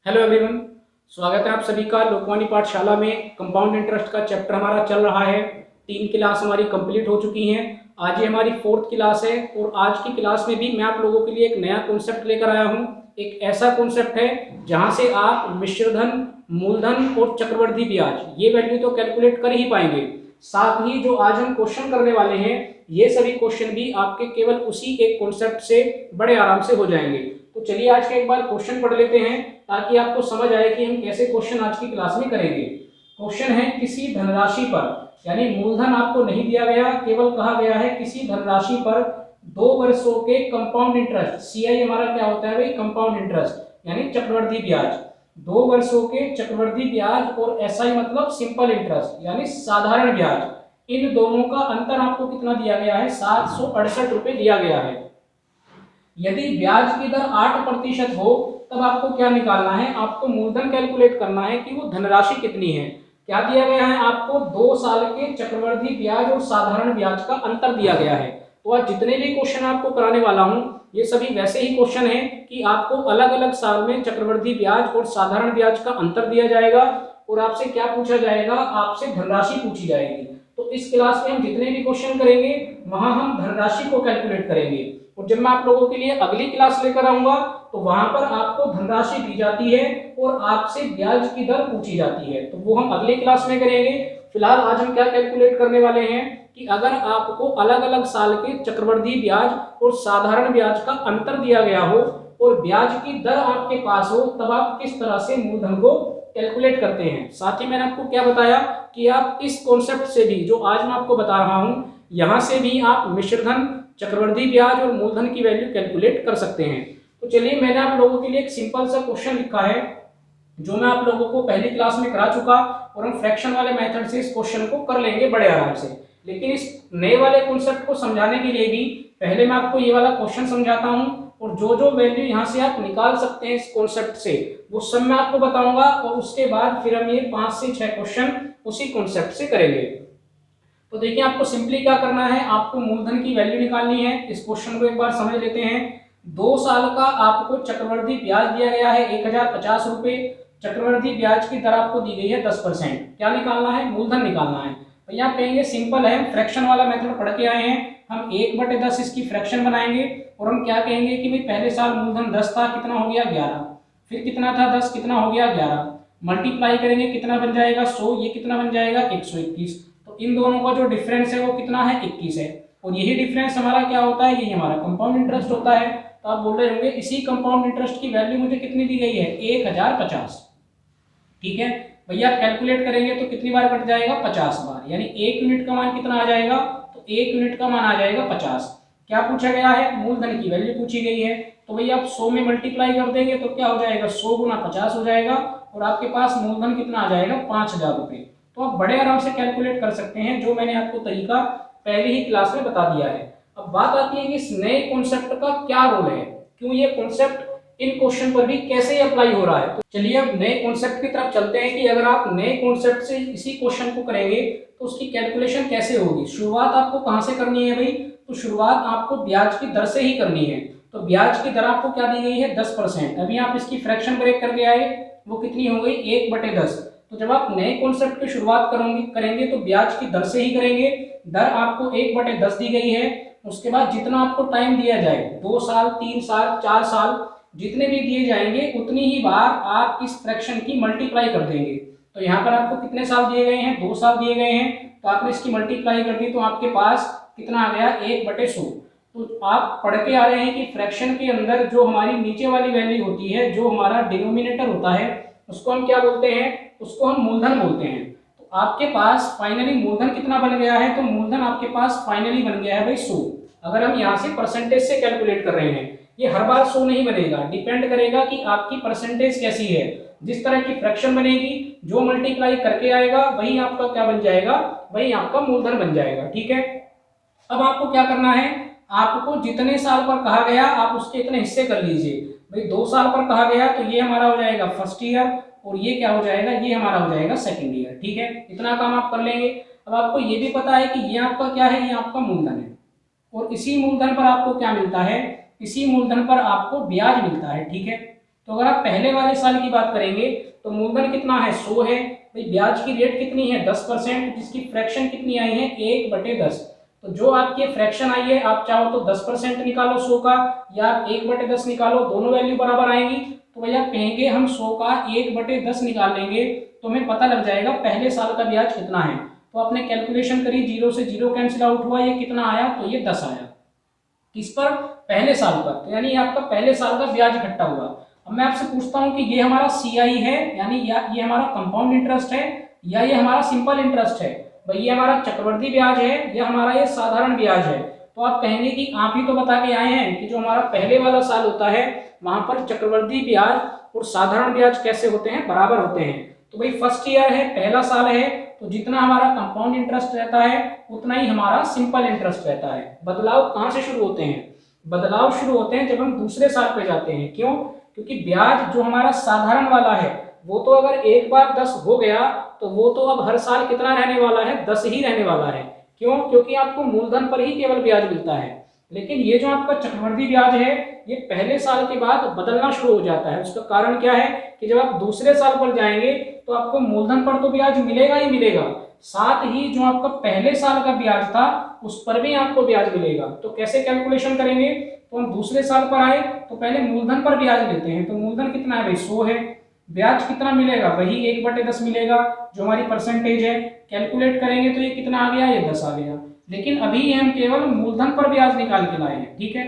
Hello everyone, स्वागत है आप सभी का लोकवाणी पाठशाला में। कंपाउंड इंटरेस्ट का चैप्टर हमारा चल रहा है। 3 क्लास हमारी कंप्लीट हो चुकी हैं। आज ये हमारी 4th क्लास है और आज की क्लास में भी मैं आप लोगों के लिए एक नया कॉन्सेप्ट लेकर आया हूँ। एक ऐसा कॉन्सेप्ट है जहाँ से आप मिश्र धन, मूलधन और चक्रवृद्धि ब्याज ये वैल्यू तो कैलकुलेट कर ही पाएंगे, साथ ही जो आज हम क्वेश्चन करने वाले हैं ये सभी क्वेश्चन भी आपके केवल उसी एक कॉन्सेप्ट से बड़े आराम से हो जाएंगे। तो चलिए आज के एक बार क्वेश्चन पढ़ लेते हैं ताकि आपको समझ आए कि हम कैसे क्वेश्चन आज की क्लास में करेंगे। क्वेश्चन है किसी धनराशि पर, यानी मूलधन आपको नहीं दिया गया, केवल कहा गया है किसी धनराशि पर 2 वर्षों के कंपाउंड इंटरेस्ट, सीआई हमारा क्या होता है भाई, कंपाउंड इंटरेस्ट यानी चक्रवृद्धि ब्याज, 2 वर्षों के चक्रवृद्धि ब्याज और एसआई मतलब सिंपल इंटरेस्ट यानी साधारण ब्याज, इन दोनों का अंतर आपको कितना दिया गया है, 768 रुपए दिया गया है। यदि ब्याज की दर 8% हो तब आपको क्या निकालना है, आपको मूलधन कैलकुलेट करना है कि वो धनराशि कितनी है। क्या दिया गया है आपको, 2 साल के चक्रवृद्धि ब्याज और साधारण ब्याज का अंतर दिया गया है। तो आज जितने भी क्वेश्चन आपको कराने वाला हूं ये सभी वैसे ही क्वेश्चन है कि आपको अलग अलग साल में चक्रवृद्धि ब्याज और साधारण ब्याज का अंतर दिया जाएगा और आपसे क्या पूछा जाएगा, आपसे धनराशि पूछी जाएगी। तो इस क्लास में हम जितने भी क्वेश्चन करेंगे वहां हम धनराशि को कैलकुलेट करेंगे और जब मैं आप लोगों के लिए अगली क्लास लेकर आऊंगा तो वहां पर आपको धनराशि दी जाती है और आपसे ब्याज की दर पूछी जाती है, तो वो हम अगली क्लास में करेंगे। फिलहाल आज हम क्या कैलकुलेट करने वाले हैं कि अगर आपको अलग अलग साल के चक्रवृद्धि ब्याज और साधारण ब्याज का अंतर दिया गया हो और ब्याज की दर आपके पास हो तब आप किस तरह से मूलधन को कैलकुलेट करते हैं। साथ ही मैंने आपको क्या बताया कि आप इस कॉन्सेप्ट से भी जो आज मैं आपको बता रहा हूं यहां से भी आप मिश्रधन, चक्रवृद्धि ब्याज और मूलधन की वैल्यू कैलकुलेट कर सकते हैं। तो चलिए मैंने आप लोगों के लिए एक सिंपल सा क्वेश्चन लिखा है जो मैं आप लोगों को पहली क्लास में करा चुका और हम फ्रैक्शन वाले मेथड से इस क्वेश्चन को कर लेंगे बड़े आराम से। लेकिन इस नए वाले कॉन्सेप्ट को समझाने के लिए भी पहले मैं आपको ये वाला क्वेश्चन समझाता हूं और जो जो वैल्यू यहाँ से आप निकाल सकते हैं इस कॉन्सेप्ट से वो सब मैं आपको बताऊंगा और उसके बाद फिर हम ये 5 से 6 क्वेश्चन उसी कॉन्सेप्ट से करेंगे। तो देखिए आपको सिंपली क्या करना है, आपको मूलधन की वैल्यू निकालनी है। इस क्वेश्चन को एक बार समझ लेते हैं। 2 साल का आपको चक्रवृद्धि ब्याज दिया गया है 1050 रुपए, चक्रवृद्धि ब्याज की दर आपको दी गई है 10%। क्या निकालना है, मूलधन निकालना है। भैया आप कहेंगे सिंपल है, फ्रैक्शन वाला मेथड पढ़ के आए हैं, हम 1/10 इसकी फ्रैक्शन बनाएंगे और हम क्या कहेंगे कि भाई पहले साल मूलधन 10 था, कितना हो गया 11, फिर कितना था 10, कितना हो गया 11, मल्टीप्लाई करेंगे कितना बन जाएगा 100, ये कितना बन जाएगा 121। तो इन दोनों का जो डिफरेंस है वो कितना है 21 है और यही डिफरेंस हमारा क्या होता है, यही हमारा कंपाउंड इंटरेस्ट होता है। तो आप बोल रहे होंगे इसी कंपाउंड इंटरेस्ट की वैल्यू मुझे कितनी दी गई है 1050। ठीक है भैया, आप कैलकुलेट करेंगे तो कितनी बार कट जाएगा 50 बार, यानी 1 यूनिट का मान कितना आ जाएगा, तो 1 यूनिट का मान आ जाएगा 50। क्या पूछा गया है, मूलधन की वैल्यू पूछी गई है। तो भैया आप 100 में मल्टीप्लाई कर देंगे तो क्या हो जाएगा 100 गुना 50 हो जाएगा और आपके पास मूलधन कितना आ जाएगा 5000 रुपए। तो आप बड़े आराम से कैलकुलेट कर सकते हैं, जो मैंने आपको तरीका पहले ही क्लास में बता दिया है। अब बात आती है कि इस नए कॉन्सेप्ट का क्या रोल है, क्यों ये कॉन्सेप्ट इन क्वेश्चन पर भी कैसे अप्लाई हो रहा है। तो चलिए अब नए कॉन्सेप्ट की तरफ चलते हैं कि अगर आप नए कॉन्सेप्ट से इसी क्वेश्चन को करेंगे तो उसकी कैलकुलेशन कैसे होगी। शुरुआत आपको कहां से करनी है भाई, तो शुरुआत आपको ब्याज की दर से ही करनी है। तो ब्याज की दर आपको क्या दी गई है 10%। अभी आप इसकी फ्रैक्शन ब्रेक करके आए, वो कितनी हो गई 1/10। तो जब आप नए कॉन्सेप्ट की शुरुआत करेंगे तो ब्याज की दर से ही करेंगे। दर आपको 1/10 दी गई है। उसके बाद जितना आपको टाइम दिया जाए, 2 साल, 3 साल, 4 साल, जितने भी दिए जाएंगे उतनी ही बार आप इस फ्रैक्शन की मल्टीप्लाई कर देंगे। तो यहाँ पर आपको कितने साल दिए गए हैं, 2 साल दिए गए हैं, तो आपने इसकी मल्टीप्लाई कर दी तो आपके पास कितना आ गया 1/100। तो आप पढ़ के आ रहे हैं कि फ्रैक्शन के अंदर जो हमारी नीचे वाली वैल्यू होती है, जो हमारा डिनोमिनेटर होता है, उसको हम क्या बोलते हैं, उसको हम मूलधन बोलते हैं। तो आपके पास फाइनली मूलधन कितना बन गया है, तो मूलधन आपके पास फाइनली बन गया है भाई 100। अगर हम यहाँ से परसेंटेज से कैलकुलेट कर रहे हैं, ये हर बार 100 नहीं बनेगा, डिपेंड करेगा कि आपकी परसेंटेज कैसी है। जिस तरह की फ्रैक्शन बनेगी, जो मल्टीप्लाई करके आएगा वही आपका क्या बन जाएगा, वही आपका मूलधन बन जाएगा। ठीक है, अब आपको क्या करना है, आपको जितने साल पर कहा गया आप उसके इतने हिस्से कर लीजिए। भाई 2 साल पर कहा गया तो ये हमारा हो जाएगा फर्स्ट ईयर और ये क्या हो जाएगा, ये हमारा हो जाएगा सेकंड ईयर। ठीक है, इतना काम आप कर लेंगे। अब आपको ये भी पता है कि ये आपका क्या है, ये आपका मूलधन है और इसी मूलधन पर आपको क्या मिलता है, इसी मूलधन पर आपको ब्याज मिलता है। ठीक है, तो अगर आप पहले वाले साल की बात करेंगे तो मूलधन कितना है 100 है, भाई ब्याज की रेट कितनी है 10%, जिसकी फ्रैक्शन कितनी आई है 1/10। तो जो आपकी फ्रैक्शन आई है आप चाहो तो 10% निकालो 100 का या 1/10 निकालो, दोनों वैल्यू बराबर आएंगी। तो भैया कहेंगे हम 100 का 1/10 निकाल लेंगे तो हमें पता लग जाएगा पहले साल का ब्याज कितना है। तो आपने कैलकुलेशन करी, 0 से 0 कैंसिल आउट हुआ, ये कितना आया तो ये 10 आया। किस पर? पहले साल पर। तो यानी आपका पहले साल का ब्याज इकट्ठा हुआ। अब मैं आपसे पूछता हूं कि ये हमारा सीआई है यानी या ये हमारा कंपाउंड इंटरेस्ट है या ये हमारा सिंपल इंटरेस्ट है, भाई ये हमारा चक्रवर्ती ब्याज है या हमारा ये साधारण ब्याज है। तो आप कहेंगे कि आप ही तो बता के आए हैं कि जो हमारा पहले वाला साल होता है वहां पर चक्रवर्ती ब्याज और साधारण ब्याज कैसे होते हैं, बराबर होते हैं। तो भाई फर्स्ट ईयर है, पहला साल है, तो जितना हमारा कंपाउंड इंटरेस्ट रहता है उतना ही हमारा सिंपल इंटरेस्ट रहता है। बदलाव कहाँ से शुरू होते हैं? बदलाव शुरू होते हैं जब हम दूसरे साल पे जाते हैं। क्यों? क्योंकि ब्याज जो हमारा साधारण वाला है वो तो अगर एक बार 10 हो गया तो वो तो अब हर साल कितना रहने वाला है, 10 ही रहने वाला है। क्यों? क्योंकि आपको मूलधन पर ही केवल ब्याज मिलता है। लेकिन ये जो आपका चक्रवृद्धि ब्याज है ये पहले साल के बाद बदलना शुरू हो जाता है। उसका कारण क्या है कि जब आप दूसरे साल पर जाएंगे तो आपको मूलधन पर तो ब्याज मिलेगा ही मिलेगा, साथ ही जो आपका पहले साल का ब्याज था उस पर भी आपको ब्याज मिलेगा। तो कैसे कैलकुलेशन करेंगे? तो हम दूसरे साल पर आए तो पहले मूलधन पर ब्याज लेते हैं। तो मूलधन कितना है भाई 100 है, ब्याज कितना मिलेगा वही 1/10 मिलेगा जो हमारी परसेंटेज है। कैलकुलेट करेंगे तो ये कितना आ गया, ये 10 आ गया। लेकिन अभी हम केवल मूलधन पर ब्याज निकाल के लाए हैं, ठीक है।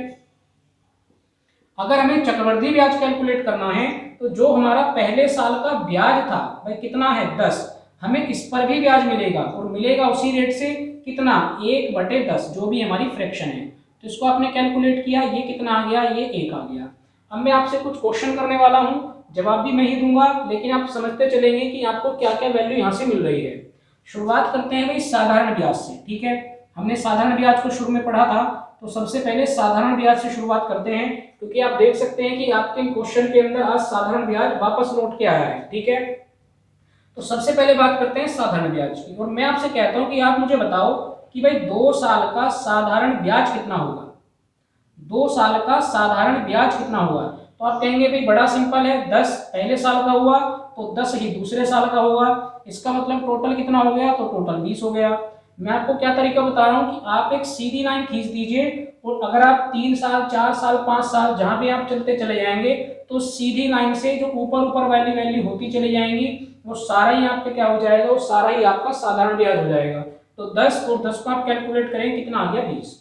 अगर हमें चक्रवृद्धि ब्याज कैलकुलेट करना है तो जो हमारा पहले साल का ब्याज था भाई कितना है 10, हमें इस पर भी ब्याज मिलेगा और मिलेगा उसी रेट से, कितना 1/10 जो भी हमारी फ्रैक्शन है। तो इसको आपने कैलकुलेट किया, ये कितना आ गया, ये 1 आ गया। अब मैं आपसे कुछ क्वेश्चन करने वाला हूँ, जवाब भी मैं ही दूंगा, लेकिन आप समझते चलेंगे कि आपको क्या क्या वैल्यू यहाँ से मिल रही है। शुरुआत करते हैं भाई साधारण ब्याज से, ठीक है। हमने साधारण ब्याज को शुरू में पढ़ा था, तो सबसे पहले साधारण ब्याज से शुरुआत करते हैं, क्योंकि आप देख सकते हैं कि आपके क्वेश्चन के अंदर आज साधारण ब्याज वापस लौट के आया है, ठीक है। तो सबसे पहले बात करते हैं साधारण ब्याज की, और मैं आपसे कहता हूं कि आप मुझे बताओ कि भाई 2 साल का साधारण ब्याज कितना होगा। 2 साल का साधारण ब्याज कितना होगा? तो आप कहेंगे भाई बड़ा सिंपल है, 10 पहले साल का हुआ तो 10 ही दूसरे साल का होगा। इसका मतलब टोटल कितना हो गया, तो टोटल 20 हो गया। मैं आपको क्या तरीका बता रहा हूं कि आप एक सीधी लाइन खींच दीजिए और अगर आप 3 साल 4 साल 5 साल जहां भी आप चलते चले जाएंगे तो सीधी लाइन से जो ऊपर ऊपर वाली वैल्यू होती चली जाएंगी वो सारा ही आपका क्या हो जाएगा, वो सारा ही आपका साधारण ब्याज हो जाएगा। तो 10 और 10 को आप कैलकुलेट करें कितना आ गया 20।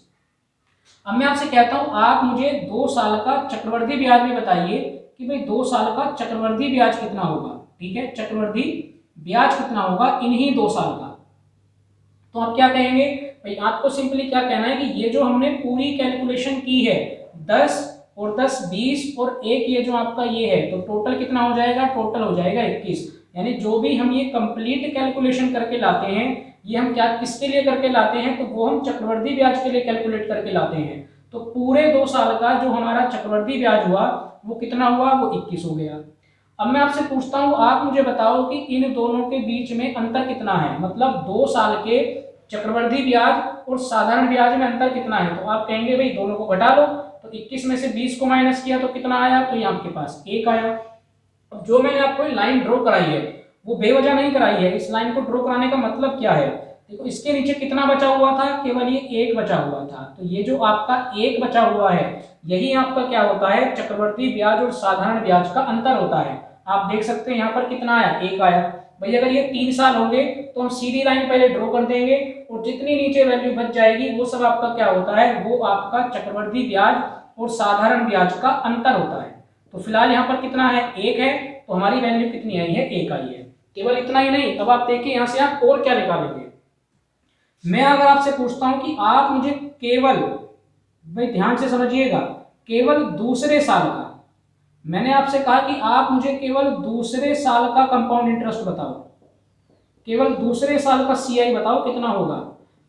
अब मैं आपसे कहता हूं आप मुझे 2 साल का चक्रवृद्धि ब्याज में बताइए कि भाई 2 साल का चक्रवृद्धि ब्याज कितना होगा, ठीक है। चक्रवृद्धि ब्याज कितना होगा इन्हीं 2 साल का। तो आप क्या कहेंगे भाई, आपको सिंपली क्या कहना है कि ये जो हमने पूरी कैलकुलेशन की है 10 और 10 20 और एक ये जो आपका ये है, तो टोटल कितना हो जाएगा, टोटल हो जाएगा 21। यानी जो भी हम ये कंप्लीट कैलकुलेशन करके लाते हैं ये हम क्या किसके लिए करके लाते हैं, तो वो हम चक्रवृद्धि ब्याज के लिए कैलकुलेट करके लाते हैं। तो पूरे 2 साल का जो हमारा चक्रवृद्धि ब्याज हुआ वो कितना हुआ, वो 21 हो गया। अब मैं आपसे पूछता हूं आप मुझे बताओ कि इन दोनों के बीच में अंतर कितना है, मतलब 2 साल के चक्रवृद्धि ब्याज और साधारण ब्याज में अंतर कितना है। तो आप कहेंगे भाई दोनों को घटा लो, तो 21 में से 20 को माइनस किया तो कितना आया, तो ये आपके पास 1 आया। अब जो मैंने आपको लाइन ड्रॉ कराई है वो बेवजह नहीं कराई है। इस लाइन को ड्रॉ कराने का मतलब क्या है, देखो इसके नीचे कितना बचा हुआ था, केवल ये 1 बचा हुआ था। तो ये जो आपका 1 बचा हुआ है यही आपका क्या होता है, चक्रवृद्धि ब्याज और साधारण ब्याज का अंतर होता है। आप देख सकते हैं यहाँ पर कितना आया, 1 आया। भाई अगर ये 3 साल होंगे तो हम सीधी लाइन पहले ड्रॉ कर देंगे और जितनी नीचे वैल्यू बच जाएगी वो सब आपका क्या होता है, वो आपका चक्रवृद्धि ब्याज और साधारण ब्याज का अंतर होता है। तो फिलहाल यहाँ पर कितना है, 1 है, तो हमारी वैल्यू कितनी आई है, 1 आई है। केवल इतना ही नहीं, अब आप देखिए यहाँ से आप और क्या निकालेंगे। मैं अगर आपसे पूछता हूं कि आप मुझे केवल, भाई ध्यान से समझिएगा, केवल दूसरे साल का, मैंने आपसे कहा कि आप मुझे केवल दूसरे साल का कंपाउंड इंटरेस्ट बताओ, केवल दूसरे साल का सीआई बताओ कितना होगा।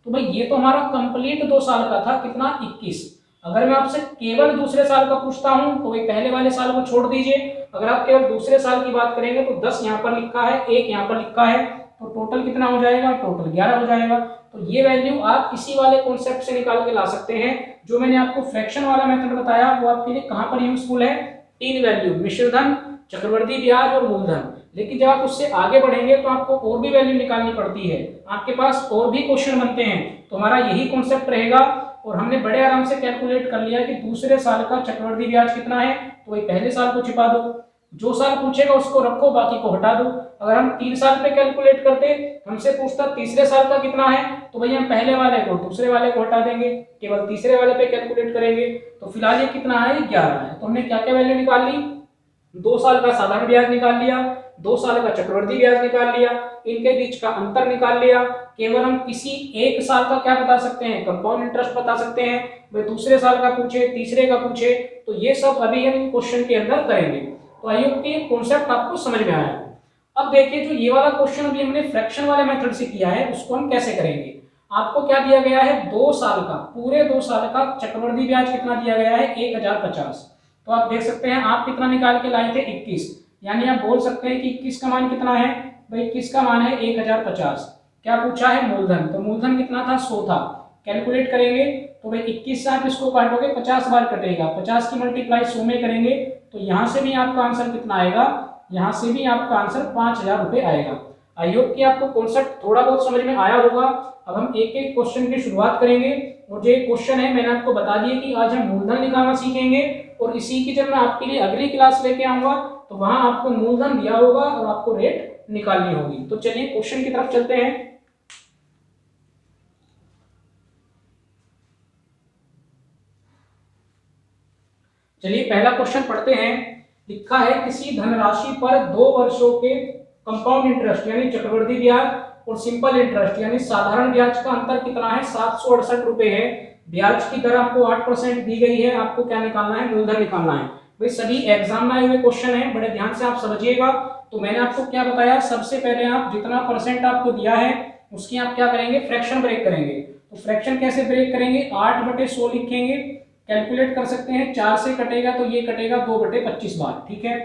तो भाई ये तो हमारा कंप्लीट 2 साल का था, कितना 21। अगर मैं आपसे केवल दूसरे साल का पूछता हूं तो भाई पहले वाले साल को छोड़ दीजिए, अगर आप केवल दूसरे साल की बात करेंगे तो 10 यहाँ पर लिखा है, 1 यहाँ पर लिखा है, तो टोटल कितना हो जाएगा, टोटल 11 हो जाएगा। तो ये वैल्यू आप इसी वाले कॉन्सेप्ट से निकाल के ला सकते हैं। जो मैंने आपको फ्रैक्शन वाला मेथड बताया वो आपके लिए कहाँ पर यूजफुल है, तीन वैल्यू, मिश्रधन, चक्रवर्ती ब्याज और मूलधन। लेकिन जब आप उससे आगे बढ़ेंगे तो आपको और भी वैल्यू निकालनी पड़ती है, आपके पास और भी क्वेश्चन बनते हैं। तो हमारा यही कॉन्सेप्ट रहेगा और हमने बड़े आराम से कैलकुलेट कर लिया कि दूसरे साल का चक्रवर्ती ब्याज कितना है, तो वही पहले साल को छिपा दो, जो साल पूछेगा उसको रखो, बाकी को हटा दो। अगर हम 3 साल पे कैलकुलेट करते, हमसे पूछता तीसरे साल का कितना है, तो भैया हम पहले वाले को दूसरे वाले को हटा देंगे, केवल तीसरे वाले पे कैलकुलेट करेंगे। तो फिलहाल ये कितना है, 11 है। तो हमने क्या क्या वैल्यू निकाल ली, 2 साल का साधारण ब्याज निकाल लिया, 2 साल का चक्रवर्ती ब्याज निकाल लिया, इनके बीच का अंतर निकाल लिया। केवल हम किसी एक साल का क्या बता सकते हैं, कंपाउंड इंटरेस्ट बता सकते हैं। भाई दूसरे साल का पूछे, तीसरे का पूछे, तो ये सब अभी हम क्वेश्चन के अंदर करेंगे। तो आई होप कि कॉन्सेप्ट आपको समझ में आया। अब देखिए, जो ये वाला क्वेश्चन अभी हमने फ्रैक्शन वाले मेथड से किया है, उसको हम कैसे करेंगे। आपको क्या दिया गया है, 2 साल का, पूरे 2 साल का चक्रवर्ती ब्याज कितना दिया गया है, 1050। तो आप देख सकते हैं आप कितना निकाल के लाए थे, 21। यानी आप बोल सकते हैं कि 21 का मान कितना है, भाई 21 का मान है 1050। क्या पूछा है, मूलधन, तो मूलधन कितना था, 100 था। कैलकुलेट करेंगे तो भाई 21 से आप इसको काटोगे, 50 बार कटेगा, 50 की मल्टीप्लाई 100 में करेंगे तो यहाँ से भी आपका आंसर कितना आएगा, यहाँ से भी आपका आंसर 5000 रुपये आएगा। आई होप कि आपको कॉन्सेप्ट थोड़ा बहुत समझ में आया होगा। अब हम एक एक क्वेश्चन की शुरुआत करेंगे और जो एक क्वेश्चन है मैंने आपको बता दिया कि आज हम मूलधन निकालना सीखेंगे और इसी की जब मैं आपके लिए अगली क्लास लेके आऊंगा तो वहां आपको मूलधन दिया होगा और आपको रेट निकालनी होगी। तो चलिए क्वेश्चन की तरफ चलते हैं। चलिए पहला क्वेश्चन पढ़ते हैं। लिखा है किसी धनराशि पर 2 वर्षों के कंपाउंड इंटरेस्ट यानी चक्रवृद्धि ब्याज और सिंपल इंटरेस्ट यानी साधारण ब्याज का अंतर कितना है, 768 रुपए है। ब्याज की दर आपको 8% दी गई है। आपको क्या निकालना है, मूलधन निकालना है। भाई सभी एग्जाम में आए हुए क्वेश्चन है, बड़े ध्यान से आप समझिएगा। तो मैंने आपको क्या बताया, सबसे पहले आप जितना परसेंट आपको दिया है उसकी आप क्या करेंगे, फ्रैक्शन ब्रेक करेंगे। तो फ्रैक्शन कैसे ब्रेक करेंगे, 8/100 लिखेंगे। कैलकुलेट कर सकते हैं, 4 से कटेगा तो ये कटेगा 2/25 बार, ठीक है।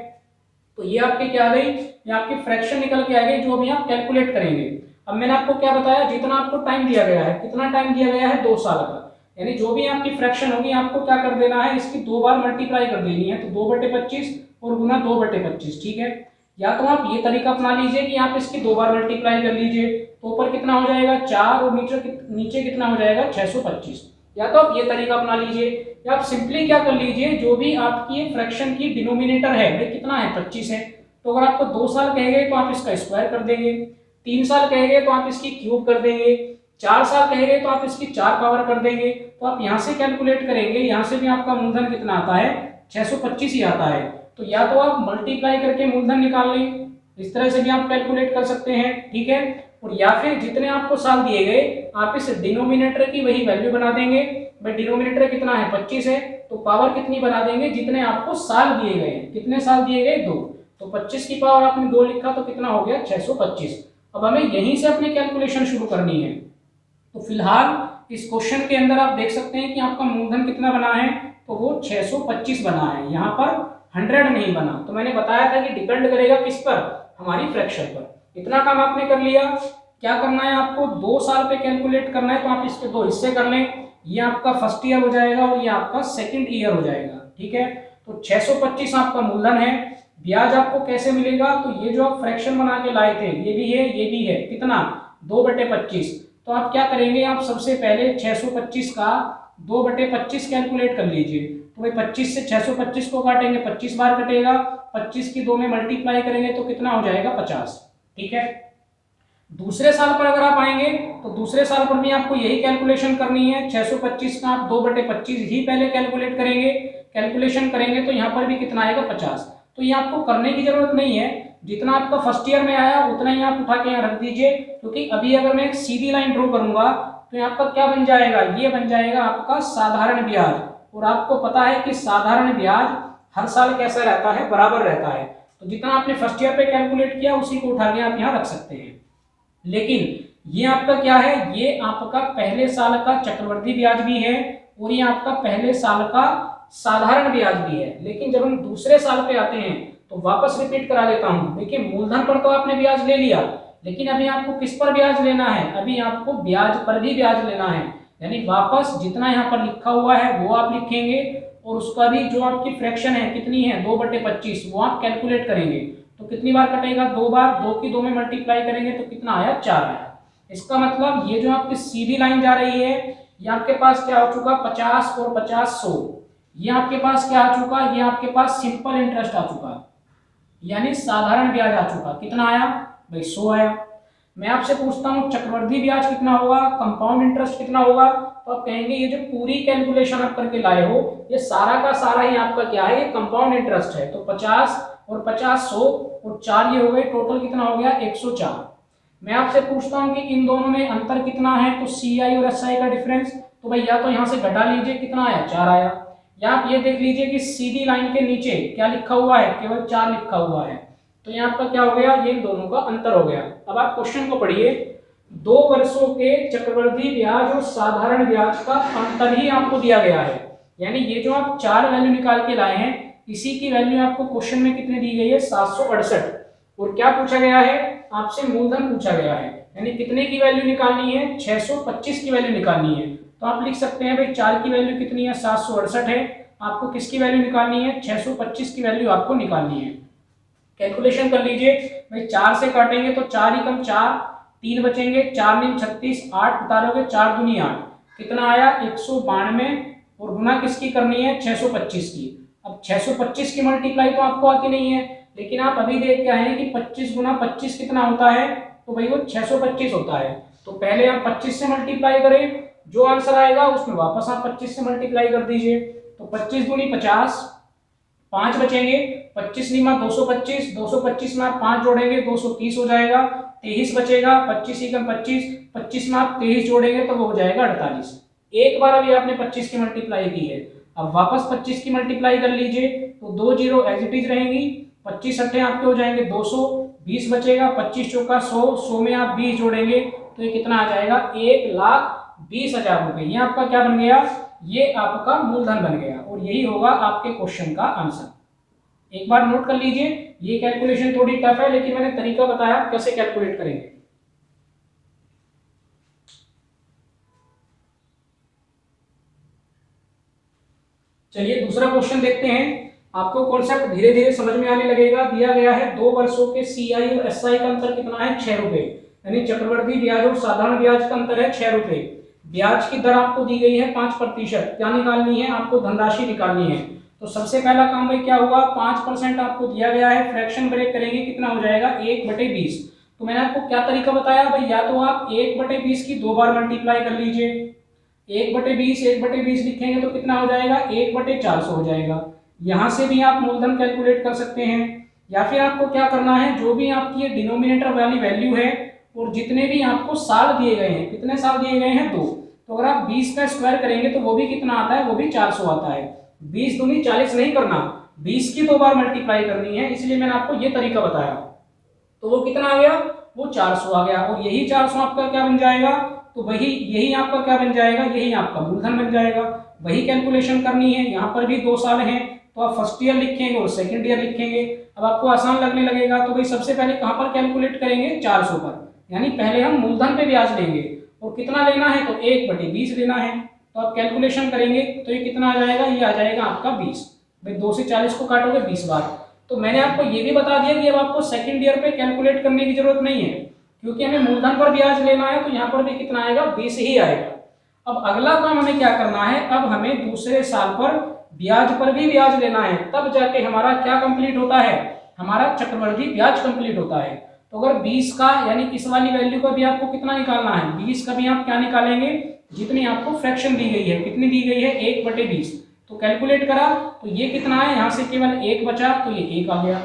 तो ये आपकी क्या आ गई, ये आपकी फ्रैक्शन निकल के आ गई जो अभी आप कैलकुलेट करेंगे। अब मैंने आपको क्या बताया, जितना आपको टाइम दिया गया है, कितना टाइम दिया गया है, 2 साल का। यानी जो भी आपकी फ्रैक्शन होगी आपको क्या कर देना है, इसकी 2 बार मल्टीप्लाई कर देनी है। तो 2/25 और गुना 2/25, ठीक है। या तो आप ये तरीका अपना लीजिए कि आप इसकी 2 बार मल्टीप्लाई कर लीजिए, तो ऊपर कितना हो जाएगा 4 और नीचे कितना हो जाएगा 625। या तो आप ये तरीका अपना लीजिए, या आप सिंपली क्या कर लीजिए, जो भी आपकी फ्रैक्शन की डिनोमिनेटर है भाई कितना है, 25 है। तो अगर आपको 2 साल कहे गए तो आप इसका स्क्वायर कर देंगे, 3 साल कहे गए तो आप इसकी क्यूब कर देंगे, 4 साल कहे गए तो आप इसकी 4 पावर कर देंगे। तो आप यहाँ से कैलकुलेट करेंगे, यहाँ से भी आपका मूलधन कितना आता है, 625 ही आता है। तो या तो आप मल्टीप्लाई करके मूलधन निकाल लें, इस तरह से भी आप कैलकुलेट कर सकते हैं, ठीक है। और या फिर जितने आपको साल दिए गए आप इस डिनोमिनेटर की वही वैल्यू बना देंगे। भाई डिनोमिनेटर कितना है, 25 है, तो पावर कितनी बना देंगे, जितने आपको साल दिए गए। कितने साल दिए गए, 2। तो 25 की पावर आपने 2 लिखा तो कितना हो गया, 625। अब हमें यहीं से अपनी कैलकुलेशन शुरू करनी है। तो फिलहाल इस क्वेश्चन के अंदर आप देख सकते हैं कि आपका मूलधन कितना बना है, तो वो 625 बना है, यहाँ पर 100 नहीं बना। तो मैंने बताया था कि डिपेंड करेगा किस पर, हमारी फ्रैक्शन पर। इतना काम आपने कर लिया। क्या करना है आपको, 2 साल पे कैलकुलेट करना है, तो आप इसके 2 हिस्से कर लें। ये आपका फर्स्ट ईयर हो जाएगा और ये आपका सेकंड ईयर हो जाएगा, ठीक है। तो 625 आपका मूलधन है। ब्याज आपको कैसे मिलेगा, तो ये जो आप फ्रैक्शन बना के लाए थे ये भी है, ये भी है, कितना, 2/25। तो आप क्या करेंगे, आप सबसे पहले 625 का 2/25 कैलकुलेट कर लीजिए। तो भाई 25 से 625 को काटेंगे, 25 बार कटेगा, 25 की 2 में मल्टीप्लाई करेंगे तो कितना हो जाएगा, 50, ठीक है। दूसरे साल पर अगर आप आएंगे तो दूसरे साल पर भी आपको यही कैलकुलेशन करनी है। 625 का आप 2/25 ही पहले कैलकुलेट करेंगे। कैलकुलेशन करेंगे तो यहाँ पर भी कितना आएगा, 50। तो ये आपको करने की जरूरत नहीं है, जितना आपका फर्स्ट ईयर में आया उतना ही आप उठा के यहाँ रख दीजिए। क्योंकि अभी अगर मैं एक सीधी लाइन ड्रॉ करूंगा तो यहाँ पर क्या बन जाएगा, ये बन जाएगा आपका साधारण ब्याज। और आपको पता है कि साधारण ब्याज हर साल कैसा रहता है, बराबर रहता है। तो जितना आपने फर्स्ट ईयर पे कैलकुलेट किया उसी को उठा के आप यहाँ रख सकते हैं। लेकिन ये आपका क्या है, ये आपका पहले साल का चक्रवृद्धि ब्याज भी है और ये आपका पहले साल का साधारण ब्याज भी है। लेकिन जब हम दूसरे साल पे आते हैं तो वापस रिपीट करा देता हूं। देखिए मूलधन पर तो आपने ब्याज ले लिया, लेकिन अभी आपको किस पर ब्याज लेना है, अभी आपको ब्याज पर भी ब्याज लेना है। यानी वापस जितना यहाँ पर लिखा हुआ है वो आप लिखेंगे और उसका भी जो आपकी फ्रैक्शन है कितनी है 2/25, वो आप कैलकुलेट करेंगे तो कितनी बार कटेगा, 2 बार। 2 की 2 में मल्टीप्लाई करेंगे तो कितना आया, 4 आया। इसका मतलब ये जो आपकी सीधी लाइन जा रही है ये आपके पास क्या हो चुका, 50 और 50 100। ये आपके पास क्या आ चुका, ये आपके पास सिंपल इंटरेस्ट आ चुका, यानी साधारण ब्याज आ चुका। कितना आया भाई, 100 आया। मैं आपसे पूछता हूँ चक्रवृद्धि ब्याज कितना होगा, कंपाउंड इंटरेस्ट कितना होगा, तो आप कहेंगे ये जो पूरी कैलकुलेशन आप करके लाए हो ये सारा का सारा ही आपका क्या है, ये कंपाउंड इंटरेस्ट है। तो 50 और 50 100 और 4 ये हो गए, टोटल कितना हो गया 104। मैं आपसे पूछता हूँ कि इन दोनों में अंतर कितना है, तो CI और SI का डिफरेंस, तो भाई या तो यहाँ से घटा लीजिए, कितना आया 4 आया, या आप ये देख लीजिए कि सीधी लाइन के नीचे क्या लिखा हुआ है, केवल 4 लिखा हुआ है। तो यहाँ आपका क्या हो गया, ये इन दोनों का अंतर हो गया। अब आप क्वेश्चन को पढ़िए, 2 वर्षों के चक्रवृद्धि ब्याज और साधारण ब्याज का अंतर ही आपको दिया गया है। यानी ये जो आप 4 वैल्यू निकाल के लाए हैं इसी की वैल्यू आपको क्वेश्चन में कितनी दी गई है, 768। और क्या पूछा गया है आपसे, मूलधन पूछा गया है, यानी कितने की वैल्यू निकालनी है, 625 की वैल्यू निकालनी है। तो आप लिख सकते हैं भाई 4 की वैल्यू कितनी है, 768 है, आपको किसकी वैल्यू निकालनी है, 625 की वैल्यू आपको निकालनी है। कैलकुलेशन कर लीजिए भाई, 4 से काटेंगे तो 4 ही कम 4, 3 बचेंगे, 4 नीम 36, 8 उतारोगे 4 दूनी 8, कितना आया 192, और गुना किसकी करनी है 625 की। अब 625 की मल्टीप्लाई तो आपको आती नहीं है, लेकिन आप अभी देख के आए हैं कि 25 गुना 25 कितना होता है, तो भाई वो 625 होता है। तो पहले आप 25 से मल्टीप्लाई करें, जो आंसर आएगा उसमें वापस आप 25 से मल्टीप्लाई कर दीजिए। तो 25 दूनी 50, 5 बचेंगे, 25 नीमा 225, 225 में आप 5 जोड़ेंगे 230 हो जाएगा, 23 बचेगा, 25 ही कम 25, 25 में आप 23 जोड़ेंगे तो वो हो जाएगा 48। एक बार अभी आपने 25 की मल्टीप्लाई की है, अब वापस 25 की मल्टीप्लाई कर लीजिए तो 2 जीरो एज इट इज रहेंगी, 25 अट्ठे आपके हो जाएंगे 200, 20 बचेगा, 25 चौका 100, 100 में आप 20 जोड़ेंगे तो ये कितना आ जाएगा 1,20,000 रुपए। ये आपका क्या बन गया, ये आपका मूलधन बन गया, और यही होगा आपके क्वेश्चन का आंसर। एक बार नोट कर लीजिए, ये कैलकुलेशन थोड़ी टफ है लेकिन मैंने तरीका बताया कैसे कैलकुलेट करेंगे। चलिए दूसरा क्वेश्चन देखते हैं, आपको कॉन्सेप्ट धीरे धीरे समझ में आने लगेगा। दिया गया है 2 वर्षों के CI और SI का अंतर कितना है, 6 रुपए, यानी चक्रवृद्धि ब्याज और साधारण ब्याज का अंतर है 6 रुपए। ब्याज की दर आपको दी गई है 5%, क्या निकालनी है आपको, धनराशि निकालनी है। तो सबसे पहला काम में क्या हुआ, 5% आपको दिया गया है, फ्रैक्शन ब्रेक करेंगे कितना हो जाएगा 1/20। तो मैंने आपको क्या तरीका बताया भाई, या तो आप 1/20 की 2 बार मल्टीप्लाई कर लीजिए, 1/20 लिखेंगे तो कितना हो जाएगा 1/400 हो जाएगा। यहां से भी आप मूलधन कैलकुलेट कर सकते हैं, या फिर आपको क्या करना है, जो भी आपकी ये डिनोमिनेटर वाली वैल्यू है और जितने भी आपको साल दिए गए हैं, कितने साल दिए गए हैं 2, तो अगर आप 20 का स्क्वायर करेंगे तो वो भी कितना आता है, वो भी 400 आता है। 20 दूनी 40 नहीं करना, 20 की 2 बार मल्टीप्लाई करनी है, इसलिए मैंने आपको ये तरीका बताया। तो वो कितना आ गया, वो 400 आ गया, और यही 400 आपका क्या बन जाएगा, तो वही यही आपका क्या बन जाएगा, यही आपका मूलधन बन जाएगा। वही कैलकुलेशन करनी है, यहाँ पर भी 2 साल हैं तो आप फर्स्ट ईयर लिखेंगे और सेकंड ईयर लिखेंगे। अब आपको आसान लगने लगेगा, तो भाई सबसे पहले कहाँ पर कैलकुलेट करेंगे, 400 पर, यानी पहले हम मूलधन पे ब्याज लेंगे, और कितना लेना है तो 1/20 लेना है। तो आप कैलकुलेशन करेंगे तो ये कितना आ जाएगा, ये आ जाएगा आपका 20। भाई 2 से 40 को काटोगे 20 बार। तो मैंने आपको ये भी बता दिया कि अब आपको सेकंड ईयर पे कैलकुलेट करने की जरूरत नहीं है, क्योंकि हमें मूलधन पर ब्याज लेना है, तो यहाँ पर भी कितना आएगा 20 ही आएगा। अब अगला काम हमें क्या करना है, अब हमें दूसरे साल पर ब्याज पर भी ब्याज लेना है, तब जाके हमारा क्या कंप्लीट होता है, हमारा चक्रवृद्धि ब्याज कंप्लीट होता है। तो अगर 20 का यानी इस वाली वैल्यू का भी आपको कितना निकालना है, 20 का भी आप क्या निकालेंगे, जितनी आपको फ्रैक्शन दी गई है, कितनी दी गई है 1/20। तो कैलकुलेट करा तो ये कितना है, यहाँ से केवल 1 बचा तो ये 1 आ गया।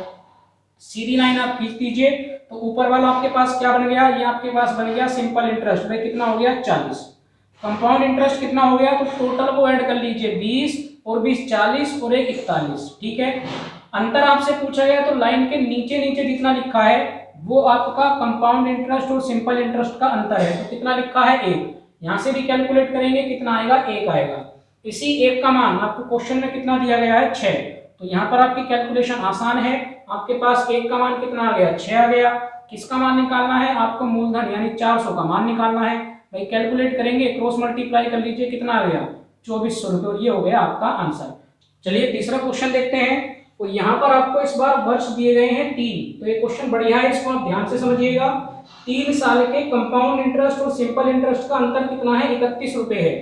सीधी लाइन आप खींच दीजिए तो ऊपर वाला आपके पास क्या बन गया, ये आपके पास बन गया सिंपल इंटरेस्ट। भाई कितना हो गया 40। कंपाउंड इंटरेस्ट कितना हो गया, तो टोटल को ऐड कर लीजिए, 20 और 20 40 और 1 41। ठीक है, अंतर आपसे पूछा गया तो लाइन के नीचे नीचे जितना लिखा है वो आपका कंपाउंड इंटरेस्ट और सिंपल इंटरेस्ट का अंतर है। तो कितना लिखा है 1, यहाँ से भी कैलकुलेट करेंगे कितना आएगा 1 आएगा। इसी 1 का मान आपको क्वेश्चन में कितना दिया गया है 6, तो यहाँ पर आपकी कैलकुलेशन आसान है। आपके पास 1 का मान कितना आ गया 6 आ गया। किसका मान निकालना है आपको, मूलधन यानी 400 का मान निकालना है। भाई कैलकुलेट करेंगे, क्रॉस मल्टीप्लाई कर लीजिए, कितना आ गया 2400 रुपये, और ये हो गया आपका आंसर। चलिए तीसरा क्वेश्चन देखते हैं। तो यहाँ पर आपको इस बार वर्ष दिए गए हैं 3। तो ये क्वेश्चन बढ़िया है, इसको आप ध्यान से समझिएगा। 3 साल के कंपाउंड इंटरेस्ट और सिंपल इंटरेस्ट का अंतर कितना है? 31 रुपए है।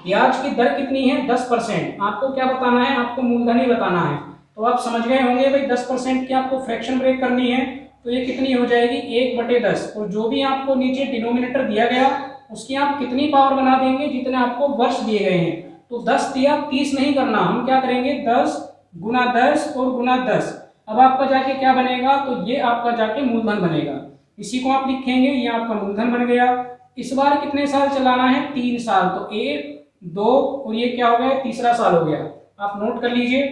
ब्याज की दर कितनी है? 10%। आपको क्या बताना है? आपको मूलधन ही बताना है। तो आप समझ गए होंगे भाई 10% की आपको फ्रैक्शन ब्रेक करनी है। तो ये कितनी हो जाएगी? 1/10। और जो भी आपको नीचे डिनोमिनेटर दिया गया उसकी आप कितनी पावर बना देंगे? जितने आपको वर्ष दिए गए हैं। तो 10 दिया, 30 नहीं करना, हम क्या करेंगे? 10 गुना 10 और गुना 10। अब आपका जाके क्या बनेगा? तो ये आपका जाके मूलधन बनेगा। इसी को आप लिखेंगे, ये आपका मूलधन बन गया। इस बार कितने साल चलाना है? 3 साल। तो 1 2 और ये क्या हो गया? तीसरा साल हो गया। आप नोट कर लीजिए।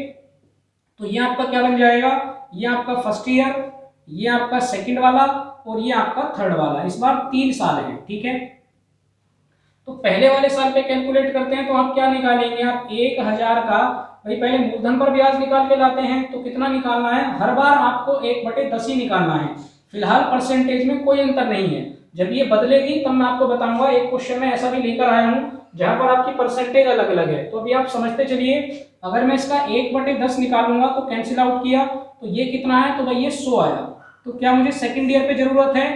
तो ये आपका क्या बन जाएगा? ये आपका फर्स्ट ईयर, ये आपका सेकंड वाला और ये आपका थर्ड वाला। इस बार 3 साल है, ठीक है। तो पहले वाले साल पे कैलकुलेट करते हैं। तो आप क्या निकालेंगे? आप 1000 का भाई पहले मूलधन पर ब्याज निकाल के लाते हैं। तो कितना निकालना है? हर बार आपको 1/10 ही निकालना है। फिलहाल परसेंटेज में कोई अंतर नहीं है। जब ये बदलेगी तब मैं आपको बताऊंगा। एक क्वेश्चन में ऐसा भी लेकर आया हूं जहां पर आपकी परसेंटेज अलग अलग है। तो अभी आप समझते चलिए। अगर मैं इसका 1/10 निकालूंगा तो कैंसिल आउट किया तो ये कितना है? तो भाई ये 100 आया। तो क्या मुझे सेकंड ईयर पे जरूरत है?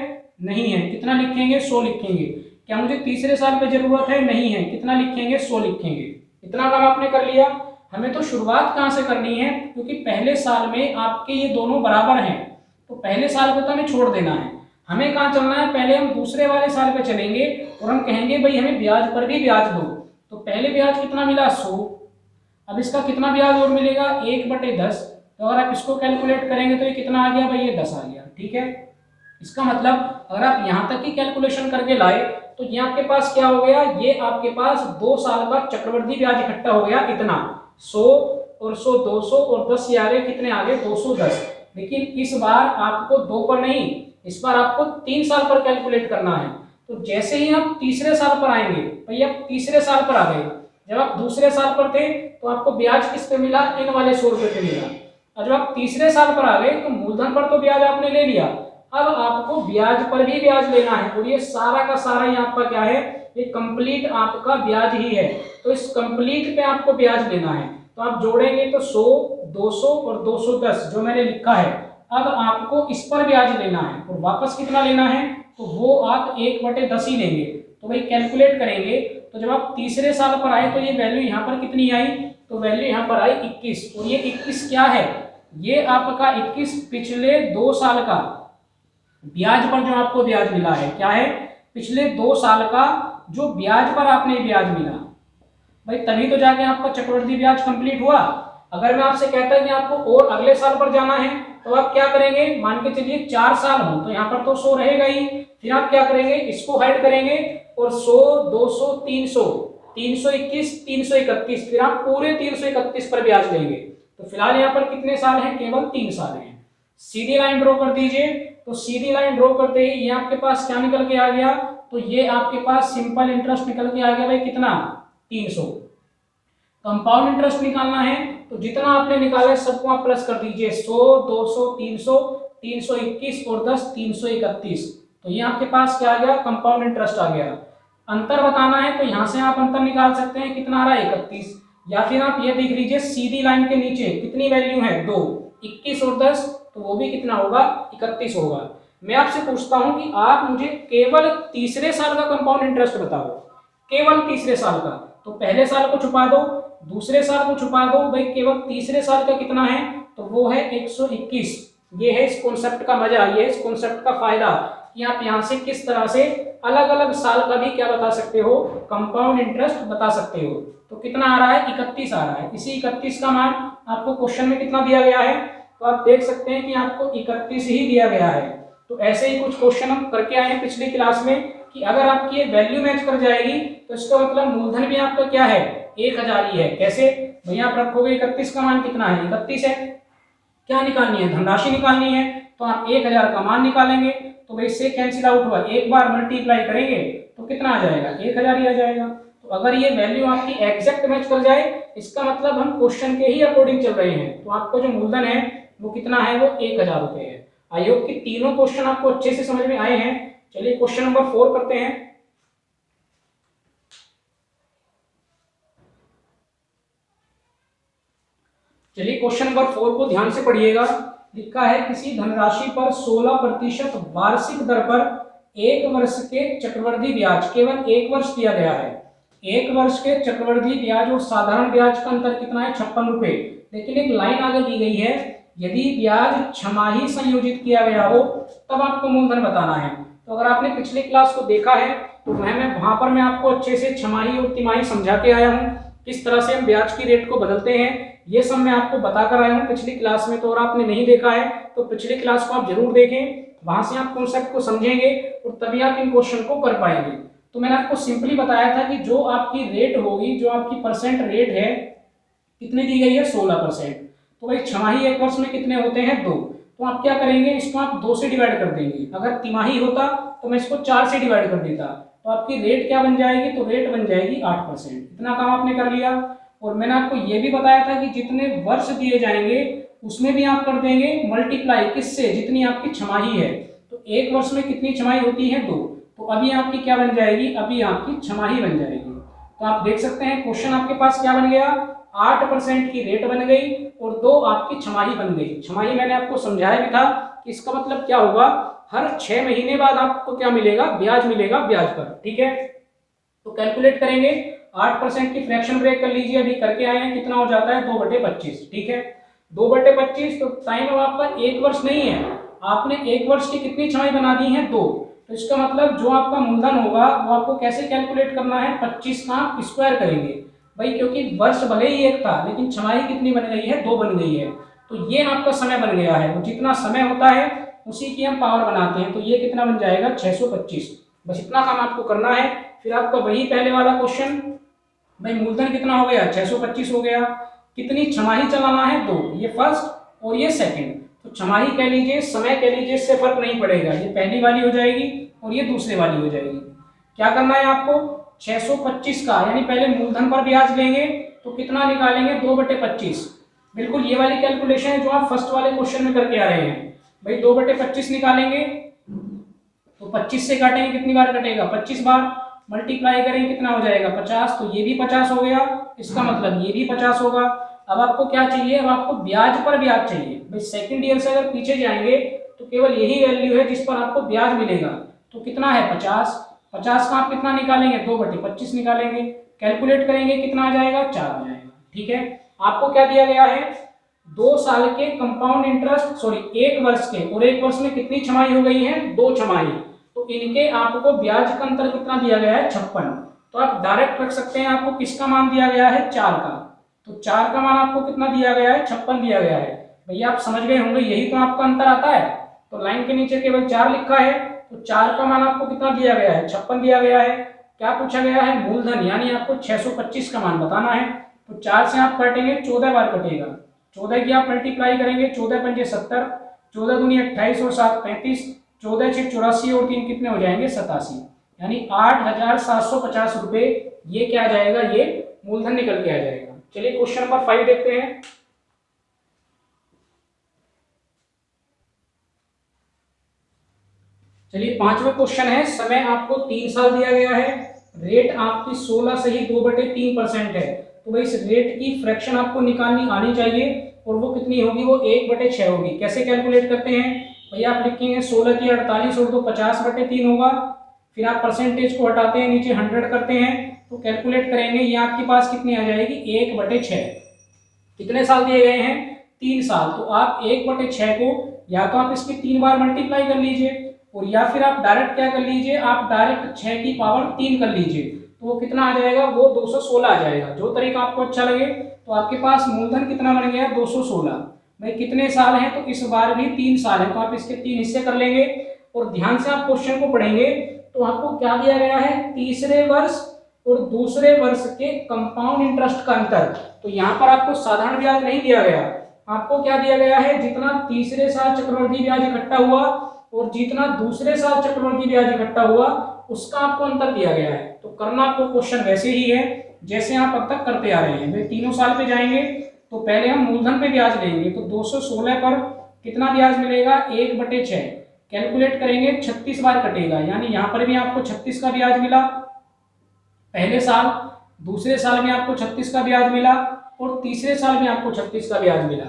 नहीं है। कितना लिखेंगे? 100 लिखेंगे। क्या मुझे तीसरे साल पे जरूरत है? नहीं है। कितना लिखेंगे? 100 लिखेंगे। इतना काम आपने कर लिया। हमें तो शुरुआत कहां से करनी है? क्योंकि पहले साल में आपके ये दोनों बराबर हैं। तो पहले साल को तो हमें छोड़ देना है। हमें कहाँ चलना है? पहले हम दूसरे वाले साल पे चलेंगे और हम कहेंगे भाई हमें ब्याज पर भी ब्याज दो। तो पहले ब्याज कितना मिला? 100। अब इसका कितना ब्याज और मिलेगा? 1/10। तो अगर आप इसको कैलकुलेट करेंगे तो ये कितना आ गया भाई? ये 10 आ गया, ठीक है। इसका मतलब अगर आप यहां तक की कैलकुलेशन करके लाए तो ये आपके पास क्या हो गया? ये आपके पास 2 साल का चक्रवृद्धि ब्याज इकट्ठा हो गया। इतना 100 और 100 200 और 10 ये आ गए। कितने आ गए? 210। लेकिन इस बार आपको 2 पर नहीं, इस बार आपको 3 साल पर कैलकुलेट करना है। तो जैसे ही आप तीसरे साल पर आएंगे, भाई आप तीसरे साल पर आ गए। जब आप दूसरे साल पर थे तो आपको ब्याज किस पे मिला? इन वाले 100 रुपए पे मिला। और जब आप तीसरे साल पर आ गए तो मूलधन पर तो ब्याज आपने ले लिया। अब आपको ब्याज पर भी ब्याज लेना है। और ये सारा का सारा ये आपका क्या है? ये कंप्लीट आपका ब्याज ही है। तो इस कंप्लीट पे आपको ब्याज लेना है। तो आप जोड़ेंगे तो 100 200 और 210 जो मैंने लिखा है। अब आपको इस पर ब्याज लेना है और वापस कितना लेना है? तो वो आप 1/10 ही लेंगे। तो भाई कैलकुलेट करेंगे तो जब आप तीसरे साल पर आए तो ये वैल्यू यहाँ पर कितनी आई? तो वैल्यू यहाँ पर आई 21। और ये 21 क्या है? ये आपका 21 पिछले 2 साल का ब्याज पर जो आपको ब्याज मिला है। क्या है? पिछले 2 साल का जो ब्याज पर आपने ब्याज मिला भाई, तभी तो जाके आपका चक्रवृद्धि ब्याज कंप्लीट हुआ। अगर मैं आपसे कहता कि आपको और अगले साल पर जाना है तो आप क्या करेंगे? मान के चलिए 4 साल हो तो यहाँ पर तो 100 रहेगा ही। फिर आप क्या करेंगे? इसको हाइड करेंगे और 100 200 300 321 331 फिर आप पूरे 331 पर ब्याज लेंगे। तो फिलहाल यहाँ पर कितने साल हैं? केवल 3 साल हैं। सीधी लाइन ड्रॉ कर दीजिए। तो सीधी लाइन ड्रॉ करते ही ये आपके पास क्या निकल के आ गया? तो ये आपके पास सिंपल इंटरेस्ट निकल के आ गया भाई कितना? 300। कंपाउंड इंटरेस्ट निकालना है तो जितना आपने निकाला है सबको आप प्लस कर दीजिए। 100 200 300 321 और 10 331। तो ये आपके पास क्या आ गया? कंपाउंड इंटरेस्ट आ गया। अंतर बताना है तो यहां से आप अंतर निकाल सकते हैं। कितना आ रहा है? 31। या फिर आप ये देख लीजिए सीधी लाइन के नीचे कितनी वैल्यू है? 2 21 और 10 तो वो भी कितना होगा? 31 होगा। मैं आपसे पूछता हूं कि आप मुझे केवल तीसरे साल का कंपाउंड इंटरेस्ट बताओ। केवल तीसरे साल का। तो पहले साल को छुपा दो, दूसरे साल को छुपा दो भाई। केवल तीसरे साल का कितना है? तो वो है 121। ये है इस कॉन्सेप्ट का मजा, ये इस कॉन्सेप्ट का फायदा कि आप यहां से किस तरह से अलग अलग साल का भी क्या बता सकते हो? कंपाउंड इंटरेस्ट बता सकते हो। तो कितना आ रहा है? 31 आ रहा है। इसी 31 का मान आपको क्वेश्चन में कितना दिया गया है? तो आप देख सकते हैं कि आपको 31 ही दिया गया है। तो ऐसे ही कुछ क्वेश्चन हम करके आए हैं पिछली क्लास में कि अगर आपकी ये वैल्यू मैच कर जाएगी तो इसका मतलब मूलधन भी आपका क्या है? 1000 ही है। कैसे भैया? आप रखोगे 31 का मान कितना है? 31 है। क्या निकालनी है? धनराशि निकालनी है। तो आप 1000 का मान निकालेंगे तो भाई इससे कैंसिल आउट हुआ। एक बार मल्टीप्लाई करेंगे तो कितना आ जाएगा? 1000 ही आ जाएगा। तो अगर ये वैल्यू आपकी एग्जैक्ट मैच कर जाए इसका मतलब हम क्वेश्चन के ही अकॉर्डिंग चल रहे हैं। तो आपको जो मूलधन है वो कितना है? वो 1000 रुपए है। आई होप कि तीनों क्वेश्चन आपको अच्छे से समझ में आए हैं। चलिए क्वेश्चन नंबर 4 करते हैं। चलिए क्वेश्चन नंबर 4 को ध्यान से पढ़िएगा। लिखा है किसी धनराशि पर 16% वार्षिक दर पर 1 वर्ष के चक्रवृद्धि ब्याज, केवल 1 वर्ष दिया गया है। 1 वर्ष के चक्रवृद्धि ब्याज और साधारण ब्याज का अंतर कितना है? 56 रुपए। लेकिन एक लाइन आगे दी गई है, यदि ब्याज छमाही संयोजित किया गया हो तब आपको मूलधन बताना है। तो अगर आपने पिछली क्लास को देखा है तो वहां पर मैं आपको अच्छे से छमाही और तिमाही समझा के आया हूँ, किस तरह से हम ब्याज की रेट को बदलते हैं, ये सब मैं आपको बता कर आया हूँ पिछली क्लास में। तो अगर आपने नहीं देखा है तो पिछली क्लास को आप जरूर देखें, वहां से आप कॉन्सेप्ट को समझेंगे और तभी आप इन क्वेश्चन को कर पाएंगे। तो मैंने आपको सिंपली बताया था कि जो आपकी रेट होगी, जो आपकी परसेंट रेट है, कितनी दी गई है? 16%। तो भाई छमाही 1 वर्ष में कितने होते हैं? 2। तो आप क्या करेंगे, इसको आप 2 से डिवाइड कर देंगे। अगर तिमाही होता तो मैं इसको 4 से डिवाइड कर देता, तो आपकी रेट क्या बन जाएगी? तो रेट बन जाएगी 8%। इतना काम आपने कर लिया। और मैंने आपको ये भी बताया था कि जितने वर्ष दिए जाएंगे उसमें भी आप कर देंगे मल्टीप्लाई, किससे? जितनी आपकी छमाही है। तो 1 वर्ष में कितनी छमाही होती है? 2। तो अभी आपकी क्या बन जाएगी? अभी आपकी छमाही बन जाएगी। तो आप देख सकते हैं क्वेश्चन आपके पास क्या बन गया? 8% की रेट बन गई और 2 आपकी छमाही बन गई। छमाही मैंने आपको समझाया भी था कि इसका मतलब क्या होगा, हर 6 महीने बाद आपको क्या मिलेगा? ब्याज मिलेगा ब्याज पर। ठीक है, तो कैलकुलेट करेंगे। 8% की फ्रैक्शन ब्रेक कर लीजिए, अभी करके आए हैं, कितना हो जाता है? 2/25। ठीक है, 2/25। तो टाइम अब आपका 1 वर्ष नहीं है, आपने 1 वर्ष की कितनी छमाही बना दी है? 2। तो इसका मतलब जो आपका मूलधन होगा वो आपको कैसे कैलकुलेट करना है? 25 का स्क्वायर करेंगे भाई, क्योंकि वर्ष भले ही 1 था लेकिन छमाही कितनी बन गई है? 2 बन गई है। तो ये आपका समय बन गया है, और जितना समय होता है उसी की हम पावर बनाते हैं। तो ये कितना बन जाएगा? 625। बस इतना काम आपको करना है। फिर आपका वही पहले वाला क्वेश्चन, भाई मूलधन कितना हो गया? 625 हो गया। कितनी छमाही चलाना है? 2। ये फर्स्ट और ये सेकंड। तो छमाही कह लीजिए, समय कह लीजिए, इससे फर्क नहीं पड़ेगा। ये पहली वाली हो जाएगी और ये दूसरी वाली हो जाएगी। क्या करना है आपको? 625 का, यानी पहले मूलधन पर ब्याज लेंगे तो कितना निकालेंगे? 2/25। बिल्कुल ये वाली कैलकुलेशन है जो आप फर्स्ट वाले क्वेश्चन में करके आ रहे हैं। भाई 2/25 निकालेंगे तो 25 से काटेंगे, कितनी बार कटेगा? 25 बार। मल्टीप्लाई करेंगे, कितना हो जाएगा? 50। तो ये भी 50 हो गया, इसका मतलब ये भी 50 होगा। अब आपको क्या चाहिए? अब आपको ब्याज पर ब्याज चाहिए। भाई सेकंड ईयर से अगर पीछे जाएंगे तो केवल यही वैल्यू है जिस पर आपको ब्याज मिलेगा। तो कितना है? 50। 50 का आप कितना निकालेंगे? 2/25 निकालेंगे। कैलकुलेट करेंगे, कितना आ जाएगा? 4 आ जाएगा। ठीक है, आपको क्या दिया गया है? 2 साल के कंपाउंड इंटरेस्ट, सॉरी 1 वर्ष के, और 1 वर्ष में कितनी छमाही हो गई है? 2 छमाही। तो इनके आपको ब्याज का अंतर कितना दिया गया है? 56। तो आप डायरेक्ट रख सकते हैं, आपको किसका मान दिया गया है? 4 का। तो 4 का मान आपको कितना दिया गया है? 56 दिया गया है। भैया आप समझ गए होंगे, यही तो आपका अंतर आता है। तो लाइन के नीचे केवल 4 लिखा है, तो 4 का मान आपको कितना दिया गया है? 56 दिया गया है। क्या पूछा गया है? मूलधन, यानी आपको 625 का मान बताना है। तो 4 से आप काटेंगे, 14 बार कटेगा। 14 की आप मल्टीप्लाई करेंगे, 14 पंजे 70, 14 दूनी 28 और 7 35, 14 6 84 और 3 कितने हो जाएंगे? 87। यानी 8,750 रुपए ये क्या आ जाएगा? ये मूलधन निकल के आ जाएगा। चलिए क्वेश्चन नंबर 5 देखते हैं। चलिए 5वां क्वेश्चन है, समय आपको 3 साल दिया गया है, रेट आपकी 16 से ही 2/3% है। तो भाई इस रेट की फ्रैक्शन आपको निकालनी आनी चाहिए, और वो कितनी होगी? वो 1/6 होगी। कैसे कैलकुलेट करते हैं? भैया आप लिखेंगे 16 की 48 और 2 50/3 होगा। फिर आप परसेंटेज को हटाते हैं, नीचे 100 करते हैं, तो कैलकुलेट करेंगे, ये आपके पास कितनी आ जाएगी? 1/6। कितने साल दिए गए हैं? 3 साल। तो आप 1/6 को या तो आप इसकी 3 बार मल्टीप्लाई कर लीजिए, और या फिर आप डायरेक्ट क्या कर लीजिए? आप डायरेक्ट 6 की पावर 3 कर लीजिए। तो वो कितना आ जाएगा? वो 216 आ जाएगा। जो तरीका आपको अच्छा लगे। तो आपके पास मूलधन कितना बन गया? 216। भाई कितने साल हैं? तो इस बार भी 3 साल है, तो आप इसके 3 हिस्से कर लेंगे। और ध्यान से आप क्वेश्चन को पढ़ेंगे तो आपको क्या दिया गया है? तीसरे वर्ष और दूसरे वर्ष के कंपाउंड इंटरेस्ट का अंतर। तो यहाँ पर आपको साधारण ब्याज नहीं दिया गया, आपको क्या दिया गया है? जितना तीसरे साल चक्रवृद्धि ब्याज इकट्ठा हुआ और जितना दूसरे साल चक्रवृद्धि ब्याज इकट्ठा हुआ, उसका आपको अंतर दिया गया है। तो करना आपको क्वेश्चन वैसे ही है जैसे आप अब तक करते आ रहे हैं। वे तीनों साल पे जाएंगे तो पहले हम मूलधन पे ब्याज लेंगे, तो 216 पर कितना ब्याज मिलेगा? 1/6। कैलकुलेट करेंगे, 36 बार कटेगा, यानी यहाँ पर भी आपको 36 का ब्याज मिला पहले साल। दूसरे साल में आपको 36 का ब्याज मिला और तीसरे साल में आपको 36 का ब्याज मिला।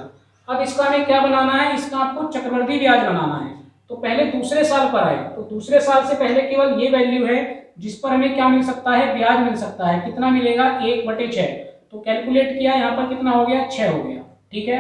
अब इसका हमें क्या बनाना है, इसका आपको चक्रवृद्धि ब्याज बनाना है। तो पहले दूसरे साल पर आए, तो दूसरे साल से पहले केवल ये वैल्यू है जिस पर हमें क्या मिल सकता है, ब्याज मिल सकता है। कितना मिलेगा, 1/6। तो कैलकुलेट किया, यहाँ पर कितना हो गया, 6 हो गया। ठीक है,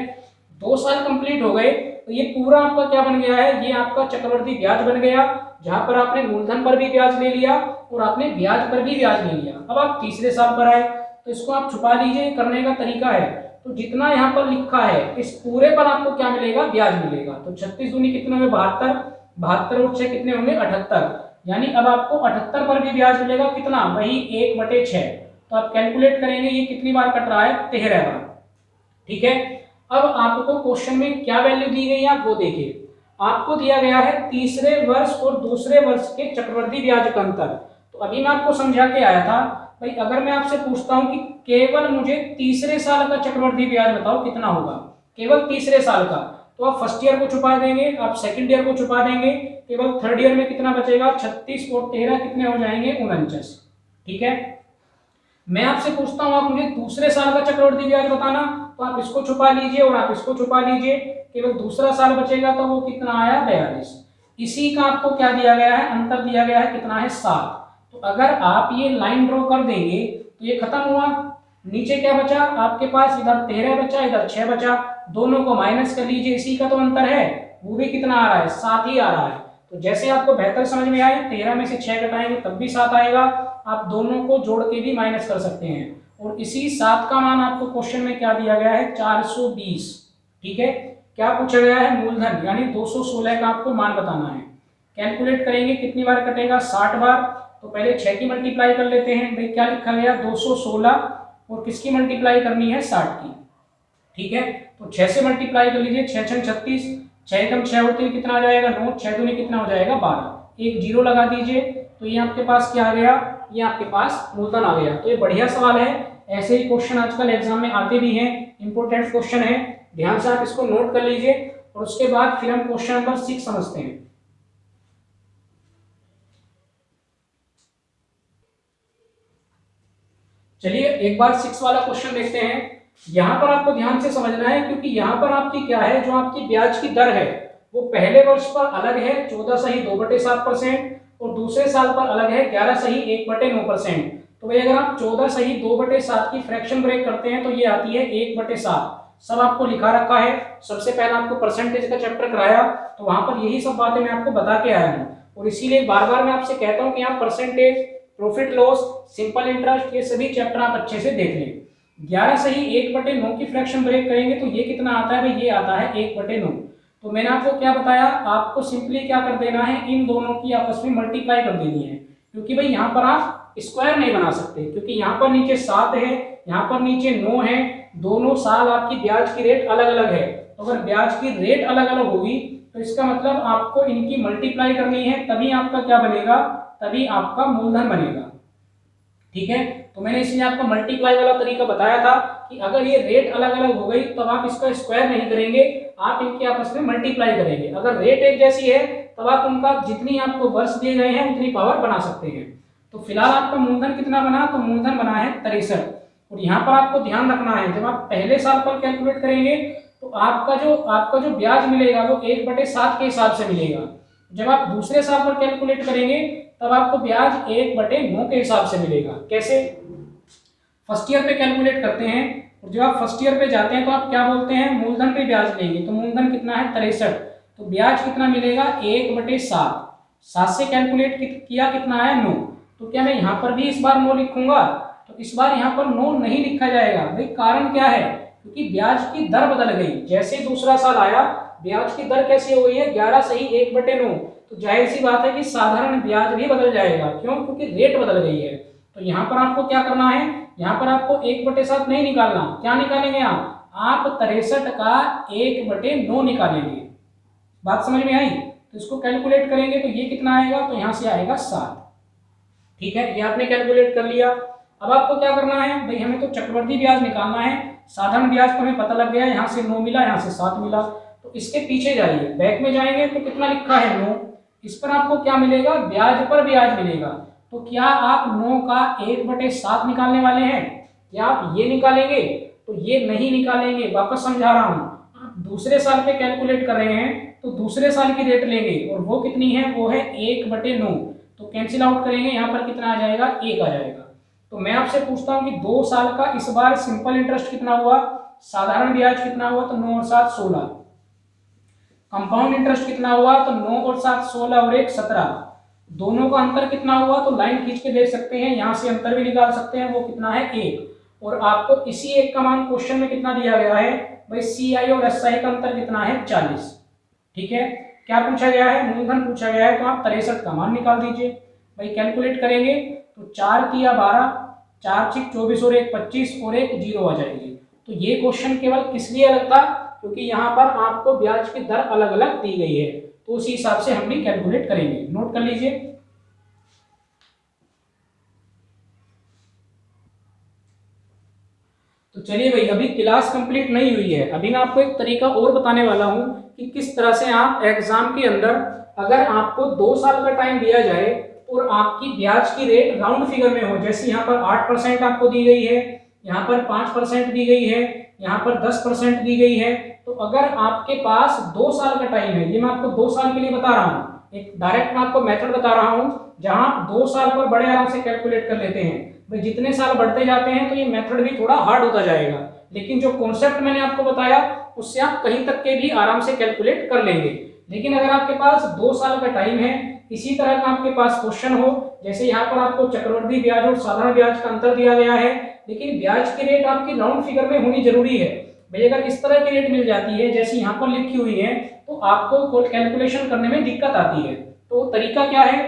2 साल कंप्लीट हो गए, तो ये पूरा आपका क्या बन गया है, ये आपका चक्रवृद्धि ब्याज बन गया, जहां पर आपने मूलधन पर भी ब्याज ले लिया और आपने ब्याज पर भी ब्याज ले लिया। अब आप तीसरे साल पर आए, तो इसको आप छुपा लीजिए, करने का तरीका है। तो जितना यहाँ पर लिखा है इस पूरे पर आपको क्या मिलेगा, ब्याज मिलेगा। तो 36 दूनी कितने होंगे, 72, 72 और 6 कितने होंगे, 78। यानी अब आपको 78 पर भी ब्याज मिलेगा, कितना, वही 1/6। तो आप कैलकुलेट करेंगे ये कितनी बार कट रहा है, 13 बार। ठीक है, अब आपको क्वेश्चन में क्या वैल्यू दी गई है आप वो देखिए। आपको दिया गया है तीसरे वर्ष और दूसरे वर्ष के चक्रवृद्धि ब्याज का अंतर। तो अभी मैं आपको समझा के आया था भाई, अगर मैं आपसे पूछता हूं कि केवल मुझे तीसरे साल का चक्रवृद्धि ब्याज बताओ कितना होगा, केवल तीसरे साल का, तो आप फर्स्ट ईयर को छुपा देंगे, आप सेकंड ईयर को छुपा देंगे, केवल थर्ड ईयर में कितना बचेगा, 36 और 13 कितने हो जाएंगे, 49। ठीक है, मैं आपसे पूछता हूं आप मुझे दूसरे साल का चक्रवृद्धि ब्याज बताना, तो आप इसको छुपा लीजिए और आप इसको छुपा लीजिए, केवल दूसरा साल बचेगा, तो वो कितना आया, 42। इसी का आपको क्या दिया गया है, अंतर दिया गया है, कितना है, 7। तो अगर आप ये लाइन ड्रॉ कर देंगे तो ये खत्म हुआ। नीचे क्या बचा आपके पास, इधर 13 बचा, इधर 6 बचा, दोनों को माइनस कर लीजिए, इसी का तो अंतर है, वो भी कितना आ रहा है, 7 ही आ रहा है। तो जैसे आपको बेहतर समझ में आए, 13 में से 6 घटाएंगे तब भी 7 आएगा, आप दोनों को जोड़ के भी माइनस कर सकते हैं। और इसी 7 का मान आपको क्वेश्चन में क्या दिया गया है, 420। ठीक है, क्या पूछा गया है, मूलधन यानी 216 का आपको मान बताना है। कैलकुलेट करेंगे कितनी बार कटेगा, 60 बार। तो पहले 6 की मल्टीप्लाई कर लेते हैं, भाई क्या लिखा गया, 216 और किसकी मल्टीप्लाई करनी है, 60 की। ठीक है, तो 6 से मल्टीप्लाई कर लीजिए, 6 6 36, 6 कम 6 और 3 कितना आ जाएगा, 9, 6 दूनी कितना हो जाएगा, 12। एक जीरो लगा दीजिए, तो ये आपके पास क्या आ गया, ये आपके पास मूलधन आ गया। तो ये बढ़िया सवाल है, ऐसे ही क्वेश्चन आजकल एग्जाम में आते भी हैं, इंपॉर्टेंट क्वेश्चन है, ध्यान से आप इसको नोट कर लीजिए। और उसके बाद फिर हम क्वेश्चन नंबर 6 समझते हैं। चलिए एक बार 6 वाला क्वेश्चन देखते हैं। यहां पर आपको ध्यान से समझना है, क्योंकि यहां पर आपकी क्या है, जो आपकी ब्याज की दर है वो पहले वर्ष पर अलग है 14 2/7% और दूसरे साल पर अलग है 11 1/9%। तो भाई अगर आप 14 2/7 की फ्रैक्शन ब्रेक करते हैं तो ये आती है 1/7। सब आपको लिखा रखा है, सबसे पहले आपको परसेंटेज का चैप्टर कराया, तो वहां पर यही सब बातें मैं आपको बता के आया हूँ। और इसीलिए बार बार मैं आपसे कहता हूँ कि आप percentage, profit loss, simple interest, ये सभी चैप्टर आप अच्छे से देख लें। 11 1/9 की फ्रैक्शन ब्रेक करेंगे तो ये कितना आता है भाई, ये आता है 1/9। तो मैंने आपको क्या बताया, आपको सिंपली क्या कर देना है, इन दोनों की आपस में मल्टीप्लाई कर देनी है, क्योंकि भाई यहाँ पर आप स्क्वायर नहीं बना सकते, क्योंकि यहाँ पर नीचे 7 है, यहाँ पर नीचे 9 है, दोनों साल आपकी ब्याज की रेट अलग अलग है। तो अगर ब्याज की रेट अलग अलग होगी तो इसका मतलब आपको इनकी मल्टीप्लाई करनी है, तभी आपका क्या बनेगा, तभी आपका मूलधन बनेगा। ठीक है, तो मैंने इसलिए आपको मल्टीप्लाई वाला तरीका बताया था कि अगर ये रेट अलग अलग हो गई तो आप इसका स्क्वायर नहीं करेंगे, आप इनके आपस में मल्टीप्लाई करेंगे। अगर रेट एक जैसी है तब आप उनका जितनी आपको वर्ष दिए गए हैं उतनी पावर बना सकते हैं। तो फिलहाल आपका मूलधन कितना बना, तो मूलधन बना है 63। और यहाँ पर आपको ध्यान रखना है, जब आप पहले साल पर कैलकुलेट करेंगे तो आपका जो ब्याज मिलेगा वो 1/7 के हिसाब से मिलेगा। जब आप दूसरे साल पर कैलकुलेट करेंगे तब आपको ब्याज 1/9 के हिसाब से मिलेगा। कैसे, फर्स्ट ईयर पे कैलकुलेट करते हैं, और जब आप फर्स्ट ईयर पे जाते हैं तो आप क्या बोलते हैं, मूलधन पे ब्याज लेंगे। तो मूलधन कितना है, 63, तो ब्याज कितना मिलेगा, 1/7। 7 से कैलकुलेट किया कितना है, 9। तो क्या मैं यहाँ पर भी इस बार 9 लिखूंगा, तो इस बार यहाँ पर 9 नहीं लिखा जाएगा। भाई कारण क्या है, क्योंकि ब्याज की दर बदल गई। जैसे दूसरा साल आया, ब्याज की दर कैसी हो गई है, 11 1/9। तो जाहिर सी बात है कि साधारण ब्याज भी बदल जाएगा। क्यों, क्योंकि रेट बदल गई है। तो यहाँ पर आपको क्या करना है, यहाँ पर आपको 1/7 नहीं निकालना, क्या निकालेंगे आप 63 का 1/9 निकालेंगे। बात समझ में आई, तो इसको कैलकुलेट करेंगे तो ये कितना आएगा, तो यहाँ से आएगा 7। ठीक है, ये आपने कैलकुलेट कर लिया। अब आपको क्या करना है भाई, हमें तो चक्रवृद्धि ब्याज निकालना है। साधारण ब्याज तो हमें पता लग गया, यहाँ से 9 मिला, यहाँ से 7 मिला। तो इसके पीछे जाइए, बैक में जाएंगे तो कितना लिखा है, 9। इस पर आपको क्या मिलेगा, ब्याज पर ब्याज मिलेगा। तो क्या आप 9 का 1/7 निकालने वाले हैं? क्या आप ये निकालेंगे? तो ये नहीं निकालेंगे। वापस समझा रहा हूँ, आप दूसरे साल पे कैलकुलेट कर रहे हैं तो दूसरे साल की रेट लेंगे, और वो कितनी है? वो है 1/9। तो कैंसिल आउट करेंगे, यहाँ पर कितना आ जाएगा? 1 आ जाएगा। तो मैं आपसे पूछता हूँ कि 2 साल का इस बार सिंपल इंटरेस्ट कितना हुआ, साधारण ब्याज कितना हुआ? तो 9 और 7 16। कंपाउंड इंटरेस्ट कितना हुआ? तो 9 और 7 16 और 1 17। दोनों का अंतर कितना हुआ? तो लाइन खींच के देख सकते हैं, यहां से अंतर भी निकाल सकते हैं, वो कितना है? 1। और आपको इसी एक का मान क्वेश्चन में कितना दिया गया है भाई? CI और SI का अंतर कितना है? 40। ठीक है, क्या पूछा गया है? मूलधन पूछा गया है, तो आप 63 का मान निकाल दीजिए भाई। कैलकुलेट करेंगे तो 4 तिया 12, 4 छिक 24 और 1 25 और 1 0 आ जाएगी। तो ये क्वेश्चन केवल किस लिए अलग था? क्योंकि यहाँ पर आपको ब्याज की दर अलग अलग दी गई है, तो उसी हिसाब से हम भी कैलकुलेट करेंगे। नोट कर लीजिए। तो चलिए भाई, अभी क्लास कंप्लीट नहीं हुई है, अभी मैं आपको एक तरीका और बताने वाला हूं कि किस तरह से आप एग्जाम के अंदर, अगर आपको 2 साल का टाइम दिया जाए और आपकी ब्याज की रेट राउंड फिगर में हो, जैसे यहाँ पर 8% आपको दी गई है, यहाँ पर 5% दी गई है, यहाँ पर 10% दी गई है, तो अगर आपके पास 2 साल का टाइम है, ये मैं आपको 2 साल के लिए बता रहा हूँ, एक डायरेक्ट मैं आपको मेथड बता रहा हूँ जहां 2 साल पर बड़े आराम से कैलकुलेट कर लेते हैं भाई। जितने साल बढ़ते जाते हैं तो ये मेथड भी थोड़ा हार्ड होता जाएगा, लेकिन जो कॉन्सेप्ट मैंने आपको बताया उससे आप कहीं तक के भी आराम से कैलकुलेट कर लेंगे। लेकिन अगर आपके पास 2 साल का टाइम है, इसी तरह का आपके पास क्वेश्चन हो, जैसे यहाँ पर आपको चक्रवृद्धि ब्याज और साधारण ब्याज का अंतर दिया गया है, लेकिन ब्याज की रेट आपकी राउंड फिगर में होनी जरूरी है भाई। अगर इस तरह की रेट मिल जाती है जैसे यहाँ पर लिखी हुई है, तो आपको कैलकुलेशन करने में दिक्कत आती है। तो तरीका क्या है?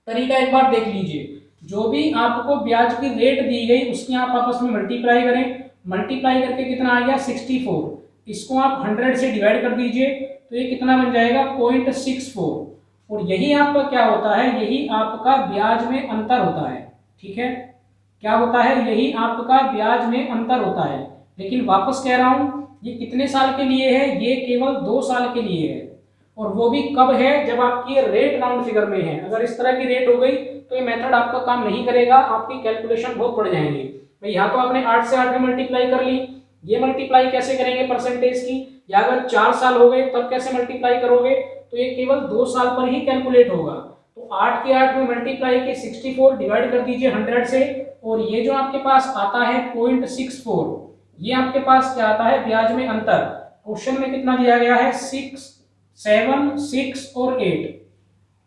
तरीका एक बार देख लीजिए। जो भी आपको ब्याज की रेट दी गई उसकी आप आपस में मल्टीप्लाई करें, मल्टीप्लाई करके कितना आ गया? 64। इसको आप 100 से डिवाइड कर दीजिए, तो ये कितना बन जाएगा? 0.64। और यही आपका क्या होता है? यही आपका ब्याज में अंतर होता है। ठीक है, क्या होता है? यही आपका ब्याज में अंतर होता है। लेकिन वापस कह रहा हूं, ये कितने साल के लिए है? ये केवल 2 साल के लिए है, और वो भी कब है? जब आपकी रेट राउंड फिगर में है। अगर इस तरह की रेट हो गई तो ये मेथड आपका काम नहीं करेगा, आपकी कैलकुलेशन बहुत बढ़ जाएंगे भाई। यहाँ तो आपने 8 से 8 में मल्टीप्लाई कर ली, ये मल्टीप्लाई कैसे करेंगे परसेंटेज की? या अगर 4 साल हो गए तब कैसे मल्टीप्लाई करोगे? तो ये केवल 2 साल पर ही कैलकुलेट होगा। तो 8 के 8 में मल्टीप्लाई के 64 डिवाइड कर दीजिए 100 से, और ये जो आपके पास आता है 0.64, ये आपके पास क्या आता है? ब्याज में अंतर। क्वेश्चन में कितना दिया गया है? 6, 7, 6 और 8।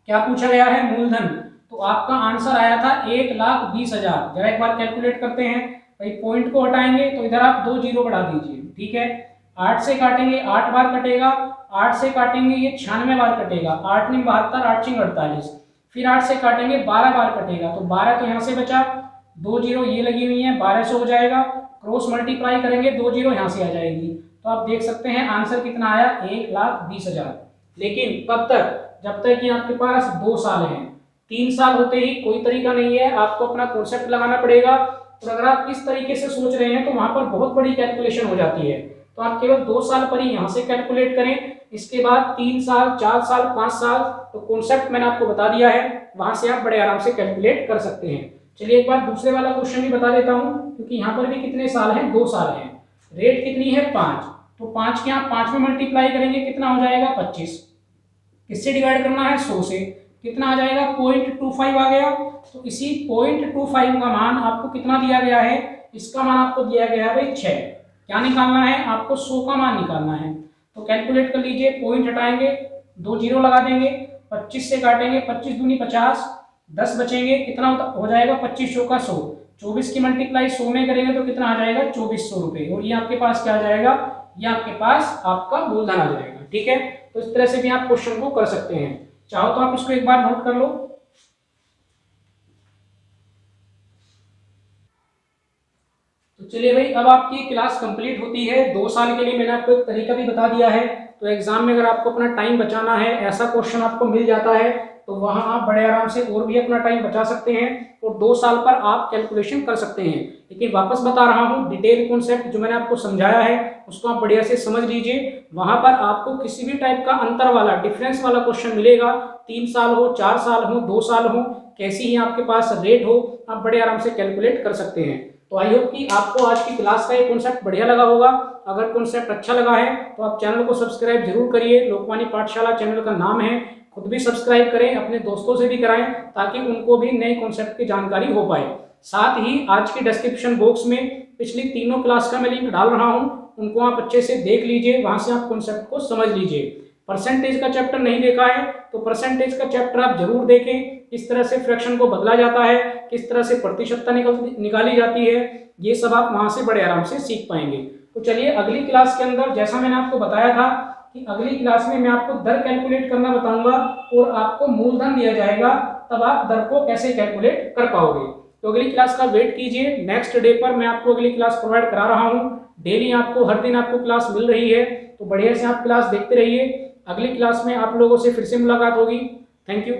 क्या पूछा गया है? मूलधन। तो आपका आंसर आया था 1,20,000। जरा एक बार कैलकुलेट करते हैं भाई। पॉइंट को हटाएंगे तो इधर आप 2 जीरो बढ़ा दीजिए। ठीक है, 8 से काटेंगे 8 बार कटेगा, 8 से काटेंगे ये 96 बार कटेगा, 8 में 72, 8 छिंग 48, फिर 8 से काटेंगे 12 बार कटेगा, तो 12 तो यहाँ से बचा, 2 जीरो ये लगी हुई है, 1200 हो जाएगा। क्रॉस मल्टीप्लाई करेंगे 2 जीरो यहाँ से आ जाएगी, तो आप देख सकते हैं आंसर कितना आया? 1,20,000। लेकिन कब तक? जब तक कि आपके पास 2 साल हैं। 3 साल होते ही कोई तरीका नहीं है, आपको अपना कॉन्सेप्ट लगाना पड़ेगा। और अगर आप इस तरीके से सोच रहे हैं तो वहां पर बहुत बड़ी कैलकुलेशन हो जाती है। तो आप केवल 2 साल पर ही यहाँ से कैलकुलेट करें, इसके बाद 3 साल, 4 साल, 5 साल, तो कॉन्सेप्ट मैंने आपको बता दिया है, वहां से आप बड़े आराम से कैलकुलेट कर सकते हैं। चलिए एक बार दूसरे वाला क्वेश्चन भी बता देता हूँ, क्योंकि यहाँ पर भी कितने साल हैं? 2 साल हैं। रेट कितनी है? 5। तो 5 के आप 5 में मल्टीप्लाई करेंगे, कितना हो जाएगा? 25। किससे डिवाइड करना है? 100 से। कितना आ जाएगा? 0.25 आ गया। तो इसी 0.25 का मान आपको कितना दिया गया है? इसका मान आपको दिया गया है भाई 6। क्या निकालना है? आपको 100 का मान निकालना है। तो कैलकुलेट कर लीजिए, पॉइंट हटाएंगे, 2 जीरो लगा देंगे, 25 से काटेंगे, 25 दूनी 50, 10 बचेंगे, कितना हो जाएगा? 25 100 का 100। 24 की मल्टीप्लाई 100 में करेंगे तो कितना आ जाएगा? 2400 रुपये। और ये आपके पास क्या आ जाएगा? ये आपके पास आपका मूलधन आ जाएगा। ठीक है, तो इस तरह से भी आप क्वेश्चन को कर सकते हैं। चाहो तो आप इसको एक बार नोट कर लो। तो चलिए भाई, अब आपकी क्लास कंप्लीट होती है। 2 साल के लिए मैंने आपको एक तरीका भी बता दिया है। तो एग्जाम में अगर आपको अपना टाइम बचाना है, ऐसा क्वेश्चन आपको मिल जाता है, तो वहां आप बड़े आराम से और भी अपना टाइम बचा सकते हैं और 2 साल पर आप कैलकुलेशन कर सकते हैं। लेकिन वापस बता रहा हूं, डिटेल कॉन्सेप्ट जो मैंने आपको समझाया है उसको आप बढ़िया से समझ लीजिए। वहां पर आपको किसी भी टाइप का अंतर वाला, डिफरेंस वाला क्वेश्चन मिलेगा, 3 साल हो, 4 साल हो, 2 साल हो, कैसी ही आपके पास रेट हो, आप बड़े आराम से कैलकुलेट कर सकते हैं। तो आई होप कि आपको आज की क्लास का ये कॉन्सेप्ट बढ़िया लगा होगा। अगर कॉन्सेप्ट अच्छा लगा है तो आप चैनल को सब्सक्राइब जरूर करिए। लोकवाणी पाठशाला चैनल का नाम है, खुद भी सब्सक्राइब करें, अपने दोस्तों से भी कराएं ताकि उनको भी नए कॉन्सेप्ट की जानकारी हो पाए। साथ ही आज के डिस्क्रिप्शन बॉक्स में पिछली तीनों क्लास का मैं लिंक डाल रहा हूं, उनको आप अच्छे से देख लीजिए, वहां से आप कॉन्सेप्ट को समझ लीजिए। परसेंटेज का चैप्टर नहीं देखा है तो परसेंटेज का चैप्टर आप जरूर देखें, किस तरह से फ्रैक्शन को बदला जाता है, किस तरह से प्रतिशतता निकाली जाती है, ये सब आप वहां से बड़े आराम से सीख पाएंगे। तो चलिए अगली क्लास के अंदर, जैसा मैंने आपको बताया था कि अगली क्लास में मैं आपको दर कैलकुलेट करना बताऊंगा और आपको मूलधन दिया जाएगा, तब आप दर को कैसे कैलकुलेट कर पाओगे। तो अगली क्लास का वेट कीजिए, नेक्स्ट डे पर मैं आपको अगली क्लास प्रोवाइड करा रहा हूँ। डेली आपको हर दिन आपको क्लास मिल रही है, तो बढ़िया से आप क्लास देखते रहिए। अगली क्लास में आप लोगों से फिर से मुलाकात होगी। Thank you.